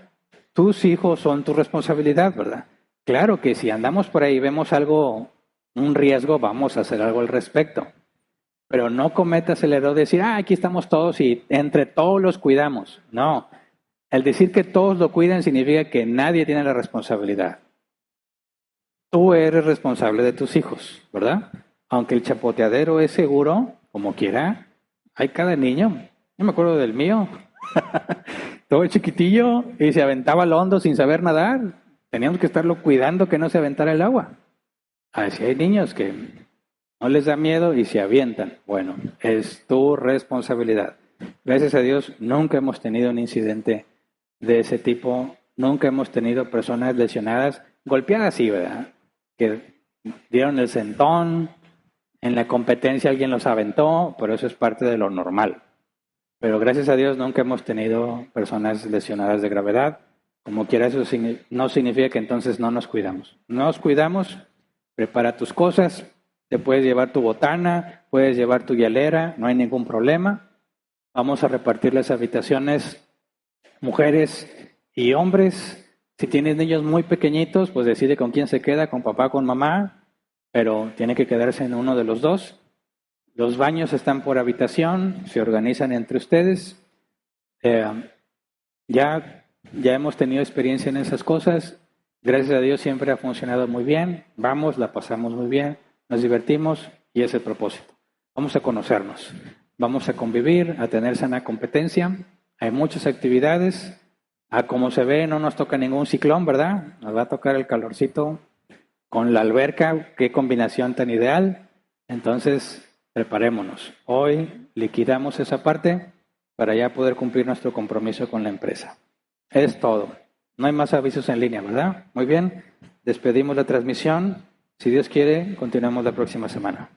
tus hijos son tu responsabilidad, ¿verdad? Claro que si andamos por ahí y vemos algo, un riesgo, vamos a hacer algo al respecto. Pero no cometas el error de decir, aquí estamos todos y entre todos los cuidamos. No, el decir que todos lo cuiden significa que nadie tiene la responsabilidad. Tú eres responsable de tus hijos, ¿verdad? Aunque el chapoteadero es seguro, como quiera, hay cada niño. Yo me acuerdo del mío, todo chiquitillo y se aventaba al hondo sin saber nadar. Teníamos que estarlo cuidando que no se aventara el agua. Así hay niños que no les da miedo y se avientan. Bueno, es tu responsabilidad. Gracias a Dios nunca hemos tenido un incidente de ese tipo. Nunca hemos tenido personas lesionadas, golpeadas sí, ¿verdad? Que dieron el sentón, en la competencia alguien los aventó, pero eso es parte de lo normal. Pero gracias a Dios nunca hemos tenido personas lesionadas de gravedad. Como quiera, eso no significa que entonces no nos cuidamos. No nos cuidamos, prepara tus cosas, te puedes llevar tu botana, puedes llevar tu hielera, no hay ningún problema. Vamos a repartir las habitaciones, mujeres y hombres. Si tienes niños muy pequeñitos, pues decide con quién se queda, con papá, con mamá, pero tiene que quedarse en uno de los dos. Los baños están por habitación, se organizan entre ustedes. Ya hemos tenido experiencia en esas cosas. Gracias a Dios siempre ha funcionado muy bien. Vamos, la pasamos muy bien, nos divertimos y ese es el propósito. Vamos a conocernos, vamos a convivir, a tener sana competencia. Hay muchas actividades. Como se ve, no nos toca ningún ciclón, ¿verdad? Nos va a tocar el calorcito con la alberca. Qué combinación tan ideal. Entonces, preparémonos. Hoy liquidamos esa parte para ya poder cumplir nuestro compromiso con la empresa. Es todo. No hay más avisos en línea, ¿verdad? Muy bien. Despedimos la transmisión. Si Dios quiere, continuamos la próxima semana.